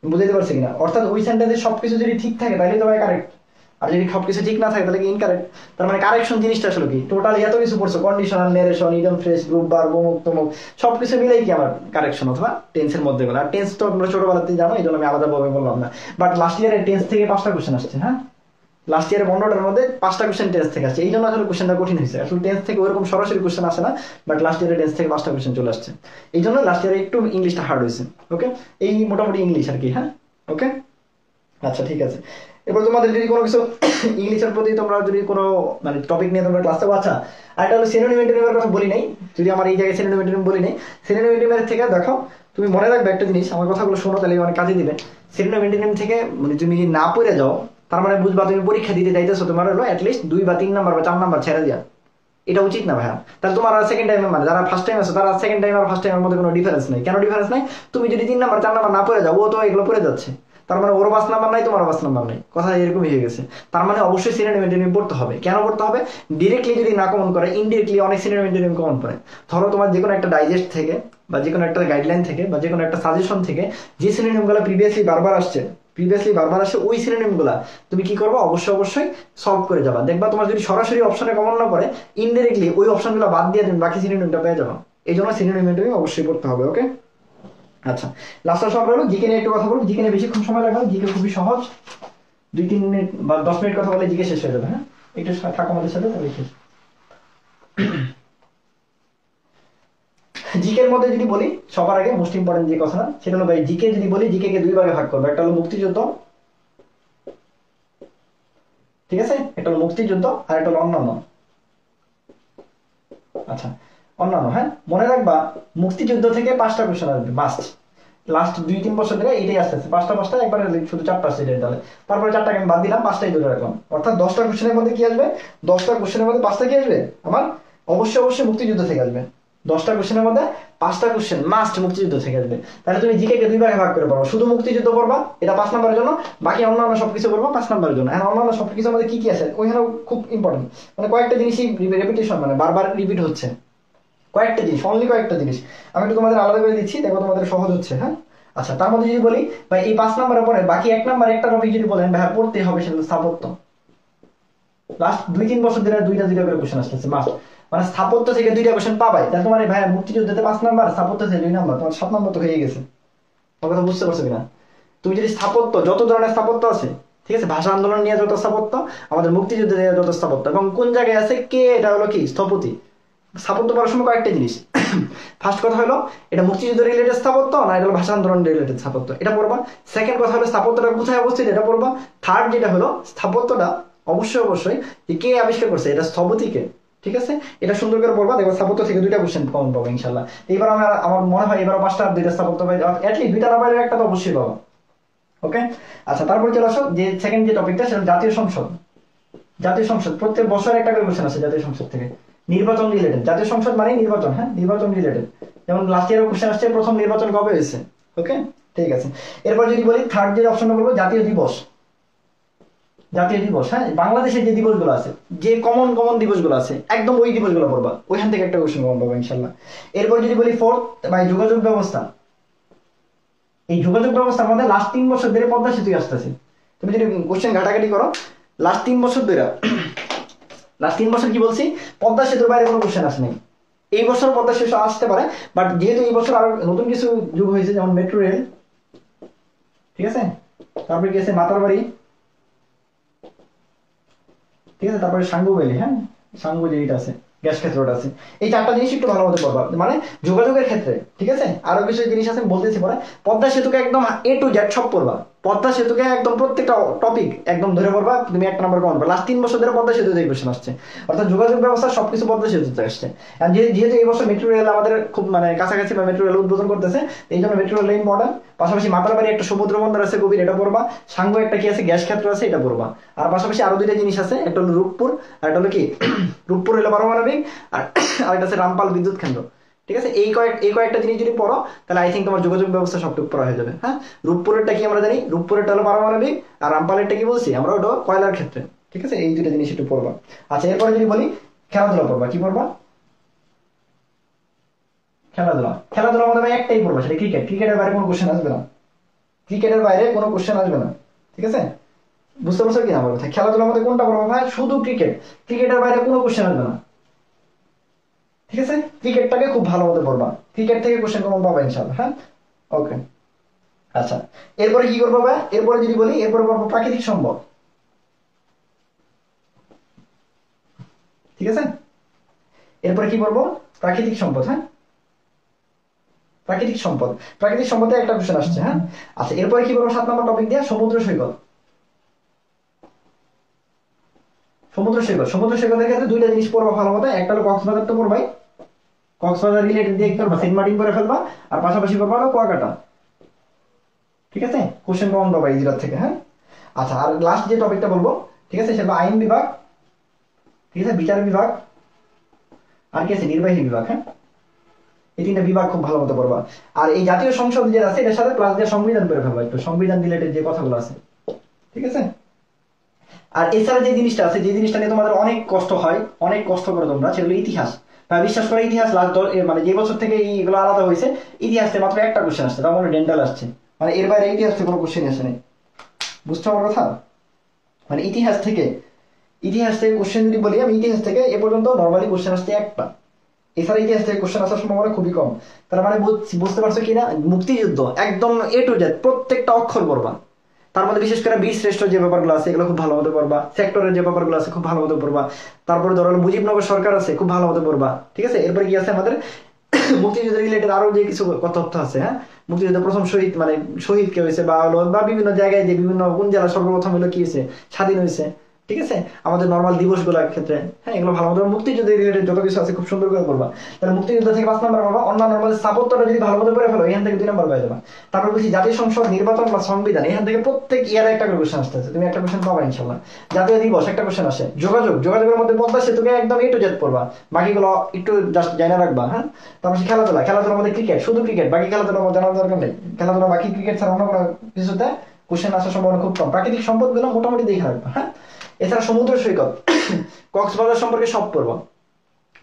বুঝতে পারছি কিনা? অর্থাৎ ওই সেন্টেন্সের সবকিছু যদি ঠিক থাকে তাহলে তো ভাই কারেক্ট, আর যদি সবকিছু ঠিক না থাকে তাহলে কি ইনকারেক্ট। তার মানে কারেকশন জিনিসটা আসলে কি? টোটাল এত কিছু পড়ছো, conditional, narration, idiom phrase, group verb, অমুক তমুক, সবকিছু মিলেই কি আমার কারেকশন অথবা টেন্সের মধ্যে গেল। আর টেন্স তো আমরা ছোটবেলাতেই জানো, এই জন্য আমি আলাদাভাবে বললাম না। বাট লাস্ট ইয়ারে টেন্স থেকে 5টা কোশ্চেন আসছে। হ্যাঁ, লাস্ট ইয়ারে 15টার মধ্যে 5টা কোশ্চেন টেন্স থেকে আসছে, এই জন্য আসলে কোশ্চেনটা কঠিন হয়েছে। আসলে টেন্স থেকে ওরকম সরাসরি কোশ্চেন আসে না, বাট লাস্ট ইয়ারে টেন্স থেকে 5টা কোশ্চেন চলে আসছে, এই জন্য লাস্ট ইয়ারে একটু ইংলিশটা হার্ড হয়েছে। ওকে, এই মোটামুটি ইংলিশ আর কি। হ্যাঁ, ওকে, আচ্ছা ঠিক আছে। এবার তোমাদের যদি কোনো কিছু ইংলিশের প্রতি তোমরা যদি কোনো মানে টপিক নিয়ে তোমরা ক্লাস করো, আচ্ছা। আর এটা হলো সিনোনিম অ্যান্টোনিমের কথা বলি নাই, যদি আমার এই জায়গায় সিনোনিম অ্যান্টোনিম বলি নাই, সিনোনিম অ্যান্টোনিমের থেকে দেখো তুমি মনে রাখবে একটা জিনিস, আমার কথাগুলো শোনো তাহলে অনেক কাজে দিবে। সিনোনিম অ্যান্টোনিম থেকে মানে তুমি যদি না পড়ে যাও, তার মানে বুঝবা তুমি পরীক্ষা দিতে যাইতেছো, তোমার হলো অ্যাটলিস্ট 2 বা 3 নাম্বার বা 4 নাম্বার ছেড়ে দেওয়া, এটা উচিত না ভাইয়া। তাহলে তোমার সেকেন্ড টাইমে মানে যারা ফার্স্ট টাইম আছে, তারা সেকেন্ড টাইম আর ফার্স্ট টাইমের মধ্যে কোনো ডিফারেন্স নাই। কেন ডিফারেন্স নাই? তুমি যদি 3 নাম্বার 4 নাম্বার না পড়ে যাও, ও তো এগুলো পড়ে যাচ্ছে, তার মানে ওর 5 নাম্বার নাই, তোমার 5 নাম্বার নাই, কথা এরকমই হয়ে গেছে। তার মানে অবশ্যই সিনোনিম অ্যান্টোনিম পড়তে হবে। কেন পড়তে হবে? ডিরেক্টলি যদি না কমন করে, ইনডিরেক্টলি অনেক সিনোনিম অ্যান্টোনিম কমন করে। ধরো তোমার যে কোনো একটা ডাইজেস্ট থেকে বা যে কোনো একটা গাইডলাইন থেকে বা যে কোনো একটা সাজেশন থেকে যে সিনোনিমগুলো প্রিভিয়াসলি বারবার আসছে, ওই সিনোনিমগুলা তুমি কি করবে? অবশ্যই সলভ করে যাবা। দেখবা তোমার যদি সরাসরি অপশনে কমন না করে, ইনডিরেক্টলি ওই অপশনগুলো বাদ দিয়ে তুমি বাকি সিনোনিমটা পেয়ে যাবে। এই জন্য সিনোনিম অ্যান্টোনিম অবশ্যই পড়তে হবে। ওকে, আচ্ছা, লাস্ট সব হলো জিকে নিয়ে একটু কথা বলবো। জিকে নিয়ে বেশিক্ষণ সময় লাগবে না, জিকে খুবই সহজ, 2-3 মিনিট বা 10 মিনিট কথা বলে জিকে শেষ হয়ে যাবে। হ্যাঁ, একটু থাকো আমাদের সাথে, তাহলে শেষ। জিকের মধ্যে যদি বলি সবার আগে মোস্ট ইম্পর্টেন্ট যে কথা, সেটা হলো ভাই জিকে যদি বলি, জিকে কে 2 ভাগে ভাগ করবো। একটা হলো মুক্তিযুদ্ধ, ঠিক আছে, একটা হলো মুক্তিযুদ্ধ আর একটা হলো অন্যান্য। আচ্ছা, অন্যান্য, হ্যাঁ মনে রাখবা মুক্তিযুদ্ধ থেকে 5টা কোশ্চেন আসবে মাস্ট। লাস্ট 2-3 বছর ধরে এটাই আসতেছে, 5টা একবারে শুধু 4টা আসছে এটাই। তাহলে তারপরে 4টাকে আমি বাদ দিলাম, 5টাই ধরে রাখলাম, অর্থাৎ 10টা কোশ্চেনের মধ্যে কি আসবে, 10টা কোশ্চেনের মধ্যে 5টা কি আসবে আমার, অবশ্যই মুক্তিযুদ্ধ থেকে আসবে। 10টা কোশ্চেনের মধ্যে 5টা কোশ্চেন মাস্ট মুক্তিযুদ্ধ থেকে আসবে। তাহলে তুমি জিকে কে 2 ভাগে ভাগ করে পড়ো, শুধু মুক্তিযুদ্ধ পড়বা এটা 5 নম্বরের জন্য, বাকি অন্যান্য সবকিছু পড়বা 5 নম্বরের জন্য। আর অন্যান্য সবকিছুর মধ্যে কি কি আছে ওইখানেও খুব ইম্পর্টেন্ট, মানে কয়েকটা জিনিসই রিপিটেশন, মানে বারবার রিপিট হচ্ছে কয়েকটা জিনিস, অনলি কয়েকটা জিনিস। আমি একটু তোমাদের আলাদা করে দিচ্ছি, দেখো তোমাদের সহজ হচ্ছে। হ্যাঁ আচ্ছা, তার মধ্যে যদি বলি ভাই এই 5 নম্বরের পরে বাকি 1 নম্বর একটা টপিক যদি বলেন ভাই পড়তে হবে, সেটা স্থাপত্য। লাস্ট 2-3 বছর ধরে 2টা করে কোশ্চেন আসতেছে মাস্ট, মানে স্থাপত্য থেকে 2টা কোশ্চেন পাবাই। তাহলে তোমার ভাই মুক্তিযুদ্ধতে 5 নম্বর, স্থাপত্য থেকে 2 নম্বর, তোমার 7 নম্বর তো হয়ে গেছে। তোমার কথা বুঝতে পারছো কিনা? তুমি যদি স্থাপত্য, যত ধরনের স্থাপত্য আছে, ঠিক আছে, ভাষা আন্দোলন নিয়ে যত স্থাপত্য, আমাদের মুক্তিযুদ্ধ নিয়ে যত স্থাপত্য, এবং কোন জায়গায় আছে কে, এটা হলো কি স্থপতি। স্থাপত্য পড়ার সময় কয়েকটা জিনিস, ফার্স্ট কথা হলো এটা মুক্তিযুদ্ধ রিলেটেড স্থাপত্য না এটা হলো ভাষা আন্দোলন রিলেটেড স্থাপত্য, এটা পড়বা। সেকেন্ড কথা হলো স্থাপত্যটা কোথায় অবস্থিত, এটা পড়বা। থার্ড যেটা হলো স্থাপত্যটা অবশ্যই যে কে আবিষ্কার করছে, এটা স্থপতিকে, ঠিক আছে, এটা সুন্দর করে পড়বা, দেখো স্থাপত্য থেকে 2টা কোশ্চেন কমন পাবো ইনশাল্লাহ। এইবার আমার মনে হয় এবার 5টা 2টা স্থাপত্য পাই, অ্যাটলিস্ট 2টা না পাইলে একটা তো অবশ্যই পাবো। ওকে আচ্ছা, তারপরে চলে আসো যে সেকেন্ড যে টপিকটা, সেটা জাতীয় সংসদ। জাতীয় সংসদ প্রত্যেক বছর একটা করে কোশ্চেন আছে জাতীয় সংসদ থেকে, নির্বাচন রিলেটেড। জাতীয় সংসদ মানে নির্বাচন, হ্যাঁ নির্বাচন রিলেটেড। যেমন লাস্ট ইয়ারও কোশ্চেন আসছে প্রথম নির্বাচন কবে হয়েছে। ওকে ঠিক আছে, এরপর যদি বলি থার্ড যে অপশনটা বলবো জাতীয় দিবস। জাতীয় দিবস, হ্যাঁ বাংলাদেশের যে দিবসগুলো আছে, যে কমন দিবসগুলো আছে, একদম ওই দিবসগুলো পড়বা, ওইখান থেকে একটা কোশ্চেন কমন পাবো ইনশাল্লাহ। এরপর যদি বলি ফোর্থ ভাই যোগাযোগ ব্যবস্থা। এই যোগাযোগ ব্যবস্থার মধ্যে লাস্ট 3 বছর ধরে পদ্মা সেতু আসতেছে। তুমি যদি কোশ্চেন ঘাটাঘাটি করো লাস্ট 3 বছর ধরে, লাস্ট 3 বছর কি বলছি, পদ্মা সেতুর বাইরে কোনো কোশ্চেন আসে নাই। এই বছর পদ্মা সেতু আসতে পারে, বাট যেহেতু এই বছর আরো নতুন কিছু যুগ হয়েছে, যেমন মেট্রো রেল, ঠিক আছে, তারপরে কি আছে মাতারবাড়ি, ঠিক আছে, তারপরে সাঙ্গু ভ্যালি, হ্যাঁ সাঙ্গু যেটা আছে, গ্যাস ক্ষেত্রটা আছে। এই 4টা জিনিস একটু ভালো মতো পড়বা, মানে যোগাযোগের ক্ষেত্রে, ঠিক আছে। আরো কিছু জিনিস আছে বলতেছি পরে। পদ্মা সেতুকে একদম A to Z সব পড়বা, পদ্মা সেতুকে একদম প্রত্যেকটা টপিক একদম ধরে পড়বা, তুমি 1 নম্বর কমন পাবে। লাস্ট 3 বছর ধরে পদ্মা সেতুতে কোশ্চেন আসছে, অর্থাৎ যোগাযোগ ব্যবস্থা সবকিছু পদ্মা সেতুতে আসছে। আর যেহেতু এই বছর মেট্রো রেল আমাদের খুব মানে কাছাকাছি, বা মেট্রো রেল উদ্বোধন করতেছে, এই জন্য মেট্রো রেল ইম্পর্টেন্ট। পাশাপাশি মাতারবাড়ি একটা সমুদ্র বন্দর আছে গভীর, এটা পড়বা। সাঙ্গু একটা কি আছে গ্যাস ক্ষেত্র আছে, এটা পড়বা। আর পাশাপাশি আরো 2টা জিনিস আছে, একটা হলো রূপপুর, আর একটা হলো কি রূপপুর হলো পারমাণবিক, আর একটা আছে রামপাল বিদ্যুৎ কেন্দ্র, ঠিক আছে। এই কয়েকটা জিনিস যদি পড়ো তাহলে আই থিঙ্ক তোমার যোগাযোগ ব্যবস্থা সবটুকু পড়া হয়ে যাবে। হ্যাঁ রূপপুরেরটা কি আমরা জানি, রূপপুরেরটা হলো পারমাণবিক, আর রামপালেরটা কি বলছি আমরা, ওটা কয়লার ক্ষেত্রে, ঠিক আছে। এই 2টা জিনিস একটু পড়বা। আচ্ছা এরপরে যদি বলি খেলাধুলা পড়বা, কি পড়বা, খেলাধুলার মধ্যে ভাই একটাই পড়বা, সেটা ক্রিকেট। ক্রিকেটের বাইরে কোনো কোশ্চেন আসবে না, ক্রিকেটের বাইরে কোনো কোশ্চেন আসবে না, ঠিক আছে। বুঝতে পারছো কি না আমার কথা? খেলাধুলার মধ্যে কোনটা পড়বা ভাই, শুধু ক্রিকেট, ক্রিকেটের বাইরে কোনো কোশ্চেন আসবে না, ঠিক আছে। ক্রিকেটটাকে খুব ভালো মতো পড়বা, ক্রিকেট থেকে কোশ্চেন কমন পাবা ইনশাআল্লাহ। হ্যাঁ ওকে আচ্ছা, এরপরে কি করবো ভাই, এরপরে যদি বলি এরপরে পড়বো প্রাকৃতিক সম্পদ, ঠিক আছে। এরপরে কি পড়বো, প্রাকৃতিক সম্পদ। হ্যাঁ প্রাকৃতিক সম্পদে একটা কোশ্চেন আসছে। হ্যাঁ আচ্ছা, এরপরে কি করবো 7 নম্বর টপিক দিয়ে সমুদ্র সৈকত। সমুদ্র সৈকতের ক্ষেত্রে 2টা জিনিস পড়বা ভালো মতো, একটা হলো কক্সবাজার তো পড়বাই, কক্সবাজার রিলেটেড দিয়ে করবা, সেন্ট মার্টিন করে ফেলবা, আর পাশাপাশি করবা হলো কুয়াকাটা, ঠিক আছে। কোশ্চেন কমন পাবা এই 2টা থেকে। হ্যাঁ আচ্ছা, আর লাস্ট যে টপিকটা বলবো, ঠিক আছে, সেটা আইন বিভাগ, ঠিক আছে, বিচার বিভাগ, আর কি আছে নির্বাহী বিভাগ। হ্যাঁ এই 3টা বিভাগ খুব ভালো মতো পড়বা। আর এই জাতীয় সংসদ যে আছে এটার সাথে প্লাস দিয়ে সংবিধান করে ফেলবা, একটু সংবিধান রিলেটেড যে কথাগুলো আছে, ঠিক আছে। আর এছাড়া যে জিনিসটা আছে, যে জিনিসটা নিয়ে তোমাদের অনেক কষ্ট হয়, অনেক কষ্ট করে তোমরা, সেগুলো ইতিহাস। বিশ্বাস করে ইতিহাস লাস্ট মানে যে বছর থেকে এইগুলো আলাদা হয়েছে, ইতিহাস থেকে মাত্র একটা কোশ্চেন আসছে, তার মানে ডেন্টাল আসছে, মানে এর বাইরে ইতিহাস থেকে কোনো কোশ্চেন আসে নাই। বুঝছো আমার কথা? মানে ইতিহাস থেকে কোশ্চেন যদি বলি, আমি ইতিহাস থেকে এ পর্যন্ত নর্মালি কোশ্চেন আসছে একটা, এছাড়া ইতিহাস থেকে কোশ্চেন আসার সম্ভাবনা খুবই কম। তার মানে বুঝতে পারছো কিনা, মুক্তিযুদ্ধ একদম A to Z প্রত্যেকটা অক্ষর পড়বা। তার মধ্যে বিশেষ করে বীর শ্রেষ্ঠ যে ব্যাপারগুলো আছে এগুলো খুব ভালো মতো পড়বা, সেক্টরের যে ব্যাপারগুলো আছে খুব ভালো মতো পড়বা। তারপরে ধরো মুজিবনগর সরকার আছে, খুব ভালো মতো পড়বা, ঠিক আছে। এরপরে কি আছে আমাদের মুক্তিযুদ্ধ রিলেটেড আরো যে কিছু তথ্য আছে। হ্যাঁ মুক্তিযুদ্ধ প্রথম শহীদ কে হয়েছে, বা বিভিন্ন জায়গায় যে বিভিন্ন কোন জেলা সর্বপ্রথম হলো কি হয়েছে, স্বাধীন হয়েছে, ঠিক আছে, আমাদের নর্মাল দিবসগুলোর ক্ষেত্রে, হ্যাঁ এগুলো ভালো মতো মুক্তিযুদ্ধ রিলেটেড যত কিছু আছে খুব সুন্দর করে পড়বা। তাহলে মুক্তিযুদ্ধ থেকে 5 নম্বর পাবা, অন্যান্য নর্মাল স্থাপত্যটা যদি ভালো মতো পড়ে ফেলো এখান থেকে 2 নম্বর পেয়ে যাবা। তারপর বলছি জাতীয় সংসদ, নির্বাচন বা সংবিধান, এখান থেকে প্রত্যেক ইয়ারে একটা করে কোশ্চেন আসতেছে, তুমি একটা কোশ্চেন পাবা ইনশাল্লাহ। জাতীয় দিবস একটা কোশ্চেন আসে, যোগাযোগের মধ্যে পদ্মা সেতুকে একদম A to Z পড়বা, বাকিগুলো একটু জাস্ট জানা রাখবা। হ্যাঁ, তারপর খেলাধুলার মধ্যে ক্রিকেট, শুধু ক্রিকেট, বাকি খেলাধুলা জানার দরকার নেই। খেলাধুলা বাকি ক্রিকেট ছাড়া অন্য কোনো কিছুতে কোশ্চেন আসার সম্ভাবনা খুব কম। প্রাকৃতিক সম্পদগুলো মোটামুটি দেখে রাখবা। হ্যাঁ, এছাড়া সমুদ্র সৈকত, কক্সবাজার সম্পর্কে সব পড়বা।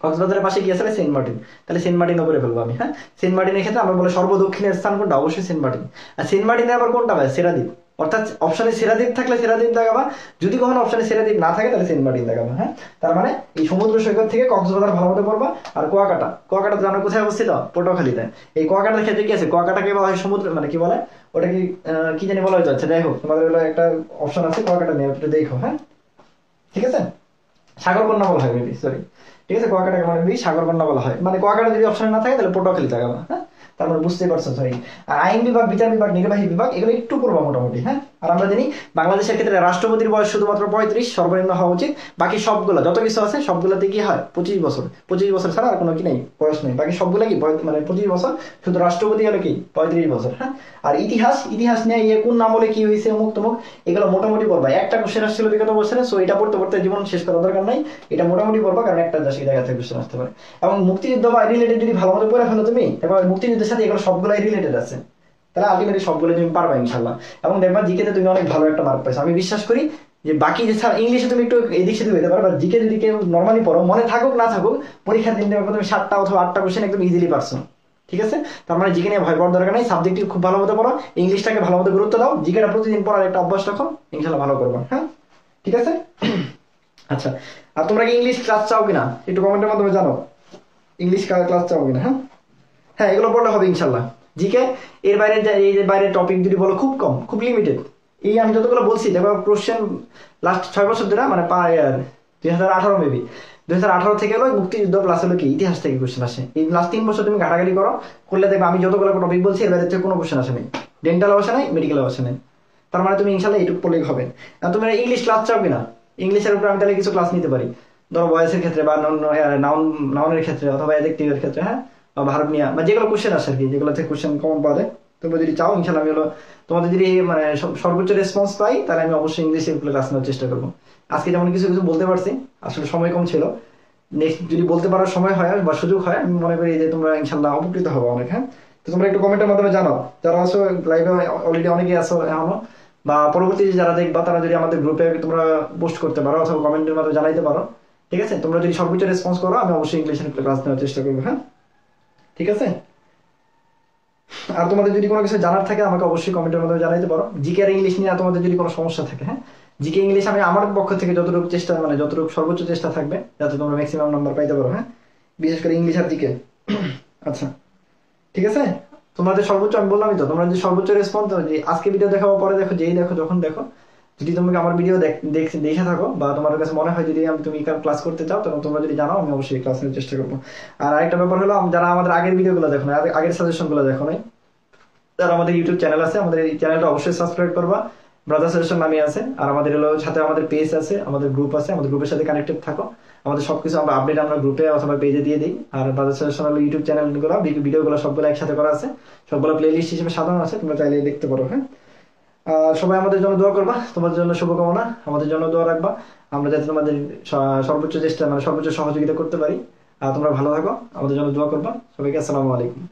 কক্সবাজারের পাশে কি আছে? সেন্ট মার্টিন, তাহলে সেন্ট মার্টিন উপরে ফেলবো আমি। হ্যাঁ, সেন্ট মার্টিনের ক্ষেত্রে আমরা বলে সর্বদক্ষিণের স্থান কোনটা? অবশ্যই সেন্ট মার্টিন। আর সেন্ট মার্টিনে আবার কোনটা পায়? সেরাদ্বীপ। অর্থাৎ অপশনে সেরাদ্বীপ থাকলে সেরাদ্বীপ দেখাবা, যদি কখনো অপশনে সেরাদ্বীপ না থাকে তাহলে সেন্ট মার্টিন দেখাবা। হ্যাঁ, তার মানে এই সমুদ্র সৈকত থেকে কক্সবাজার ভালো মতো পড়বা। আর কুয়াকাটা জানো কোথায় অবস্থিত? পটুয়াখালীতে। এই কুয়াকাটার ক্ষেত্রে কি আছে? কুয়াকাটাকে বলা হয় সমুদ্র, মানে কি বলে ওটা, কি জানি বলা হয়েছে। আচ্ছা যাই হোক, তোমাদের হলো একটা অপশন আছে কুয়াকাটা নিয়ে, ওটা দেখো। হ্যাঁ, ঠিক আছে, সাগরকন্যা বলা হয় মেবি, সরি। ঠিক আছে, কুয়াকাটাকে মানে সাগরকন্যা বলা হয়। মানে কুয়াকাটা যদি অপশনে না থাকে তাহলে পটুয়াখালী দেখাবা। হ্যাঁ, তার মানে বুঝতেই পারছো। সরি, আর আইন বিভাগ, বিচার বিভাগ, নির্বাহী বিভাগ, এগুলো একটু পড়বা মোটামুটি। হ্যাঁ, আর আমরা জানি বাংলাদেশের ক্ষেত্রে রাষ্ট্রপতির বয়স শুধুমাত্র 35 সর্বনিম্ন হওয়া উচিত। বাকি সবগুলো যত কিছু আছে সবগুলোতে কি হয়? 25 বছর। 25 বছর ছাড়া আর কোনো কি নেই, বয়স নেই। বাকি সবগুলো কি মানে 25 বছর, শুধু রাষ্ট্রপতি হলে কি 35 বছর। হ্যাঁ, আর ইতিহাস নিয়ে কোন আমলে কি হয়েছে অমুক তমুক, এগুলো মোটামুটি পড়বা। একটা কোশ্চেন আসছিল বিগত বছরে, সো এটা পড়তে পড়তে জীবন শেষ করার দরকার নাই, এটা মোটামুটি পড়বা, কারণ একটা জায়গা থেকে কোশ্চেন আসতে পারে। এবং মুক্তিযুদ্ধ বা রিলেটেড যদি ভালো মতো পড়ে ফেলো তুমি, এবার মুক্তিযুদ্ধের সাথে এগুলো সবগুলাই রিলেটেড আছে, তাহলে আলটিমেটলি সবগুলো তুমি পারবা ইনশাল্লাহ। এবং দেখবা জিকেতে তুমি অনেক ভালো একটা মার্ক পাইছো। আমি বিশ্বাস করি যে বাকি যে ইংলিশে তুমি একটু এদিক সেদিক হতে পারো, বা জিকে যদি কেউ নর্মালি পড়ো, মনে থাকুক না থাকুক, পরীক্ষার দিন দেখো তুমি 7টা অথবা 8টা কোশ্চেন একদম ইজিলি পারছো। ঠিক আছে, তার মানে জিকে নিয়ে ভয় পাওয়ার দরকার নেই। সাবজেক্টটি খুব ভালো মতো পড়ো, ইংলিশটাকে ভালো মতো গুরুত্ব দাও, জিকেটা প্রতিদিন পড়ার একটা অভ্যাস রাখো, ইনশাল্লাহ ভালো করবা। হ্যাঁ, ঠিক আছে। আচ্ছা, আর তোমরা কি ইংলিশ ক্লাস চাও কিনা একটু কমেন্টের মাধ্যমে জানো, ইংলিশ ক্লাস চাও কিনা। হ্যাঁ হ্যাঁ, এগুলো পড়লে হবে ইনশাল্লাহ। জিকে এর বাইরে, এই যে বাইরের টপিক যদি বলো খুব কম, খুব লিমিটেড। এই আমি যতগুলো বলছি দেখো কোশ্চেন লাস্ট 6 বছর ধরে, মানে 2018 মেবি, 2018 থেকে হলো মুক্তিযুদ্ধ প্লাস হলো কি ইতিহাস থেকে কোশ্চেন আসে। এই লাস্ট 3 বছর তুমি ঘাটাঘাটি করলে দেখবে আমি যতগুলো টপিক বলছি এর বাইরে থেকে কোনো কোশ্চেন আসে নেই, ডেন্টাল আসে নাই, মেডিকেল আসে নাই। তার মানে তুমি ইনশাল্লাহ এইটুকু পড়লেই হবে। আর তুমি ইংলিশ ক্লাস চাও কিনা, ইংলিশের উপরে আমি তাহলে কিছু ক্লাস নিতে পারি, ধরো ভয়েসের ক্ষেত্রে বা নাউনের ক্ষেত্রে অথবা অ্যাডজেক্টিভের ক্ষেত্রে। হ্যাঁ, বা ভার্ব নিয়ে, বা যেগুলো কোশ্চেন আসে আর কি, যেগুলো থেকে কোশ্চেন কমন পাওয়া যায়। তোমরা যদি চাও ইনশাল্লাহ আমি হলো তোমাদের যদি মানে সর্বোচ্চ রেসপন্স পাই, তাহলে আমি অবশ্যই ইংলিশে ক্লাস নেওয়ার চেষ্টা করবো। আজকে যেমন কিছু বলতে পারছি, আসলে সময় কম ছিল, নেক্সট যদি বলতে পারার সময় হয় বা সুযোগ হয়, আমি মনে করি যে তোমরা ইনশাল্লাহ উপকৃত হবে অনেক। হ্যাঁ, তো তোমরা একটু কমেন্টের মাধ্যমে জানাও, যারা আছো লাইভে অলরেডি অনেকেই আছো এখনো, বা পরবর্তী যারা দেখবা তারা যদি আমাদের গ্রুপে তোমরা পোস্ট করতে পারো অথবা কমেন্টের মাধ্যমে জানাইতে পারো। ঠিক আছে, তোমরা যদি সর্বোচ্চ রেসপন্স করো আমি অবশ্যই ইংলিশে ক্লাস নেওয়ার চেষ্টা করবো। হ্যাঁ, ঠিক আছে। আর তোমাদের যদি কোনো কিছু জানার থাকে আমাকে অবশ্যই কমেন্টের মাধ্যমে জানাইতে পারো। জিকে আর ইংলিশ নিয়ে তোমাদের যদি কোনো সমস্যা থাকে, হ্যাঁ, জিকে ইংলিশ আমি আমার পক্ষ থেকে যতটুকু চেষ্টা, মানে যতটুকু সর্বোচ্চ চেষ্টা থাকবে যাতে তোমরা ম্যাক্সিমাম নাম্বার পাইতে পারো। হ্যাঁ, বিশেষ করে ইংলিশ আর জিকে। আচ্ছা, ঠিক আছে, তোমাদের সর্বোচ্চ আমি বললামই তো, তোমরা যদি সর্বোচ্চ রেসপন্স, আজকে ভিডিও দেখাবো পরে দেখো, যেই দেখো যখন দেখো, যদি তুমি আমার ভিডিও দেখে থাকো বা তোমার কাছে মনে হয় যদি তুমি ক্লাস করতে চাও, তখন তোমরা যদি জানাও আমি অবশ্যই ক্লাস নেওয়ার চেষ্টা করবো। আর আরেকটা ব্যাপার হলো, যারা আমাদের আগের ভিডিওগুলো দেখো না, আগের সাজেশনগুলো দেখো নাই, তারা আমাদের ইউটিউব চ্যানেল আছে, আমাদের এই চ্যানেলটা অবশ্যই সাবস্ক্রাইব করবা, ব্রাদার সাজেশন নামে আছে। আর আমাদের হলো সাথে আমাদের পেজ আছে, আমাদের গ্রুপ আছে, আমাদের গ্রুপের সাথে কানেক্টেড থাকো। আমাদের সবকিছু আমরা আপডেট আমরা গ্রুপে অথবা পেজে দিয়ে দিই। আর ব্রাদার সাজেশন হলো ইউটিউব চ্যানেলগুলো, ভিডিওগুলো সবগুলো একসাথে করা আছে, সবগুলো প্লে লিস্ট হিসেবে সাজানো আছে, তোমরা চাইলে দেখতে পারো। হ্যাঁ, সবাই আমাদের জন্য দোয়া করবা, তোমাদের জন্য শুভকামনা, আমাদের জন্য দোয়া রাখবা, আমরা যাতে তোমাদের সর্বোচ্চ চেষ্টা, মানে সর্বোচ্চ সহযোগিতা করতে পারি। আর তোমরা ভালো থাকো, আমাদের জন্য দোয়া করবা। সবাইকে আসসালামু আলাইকুম।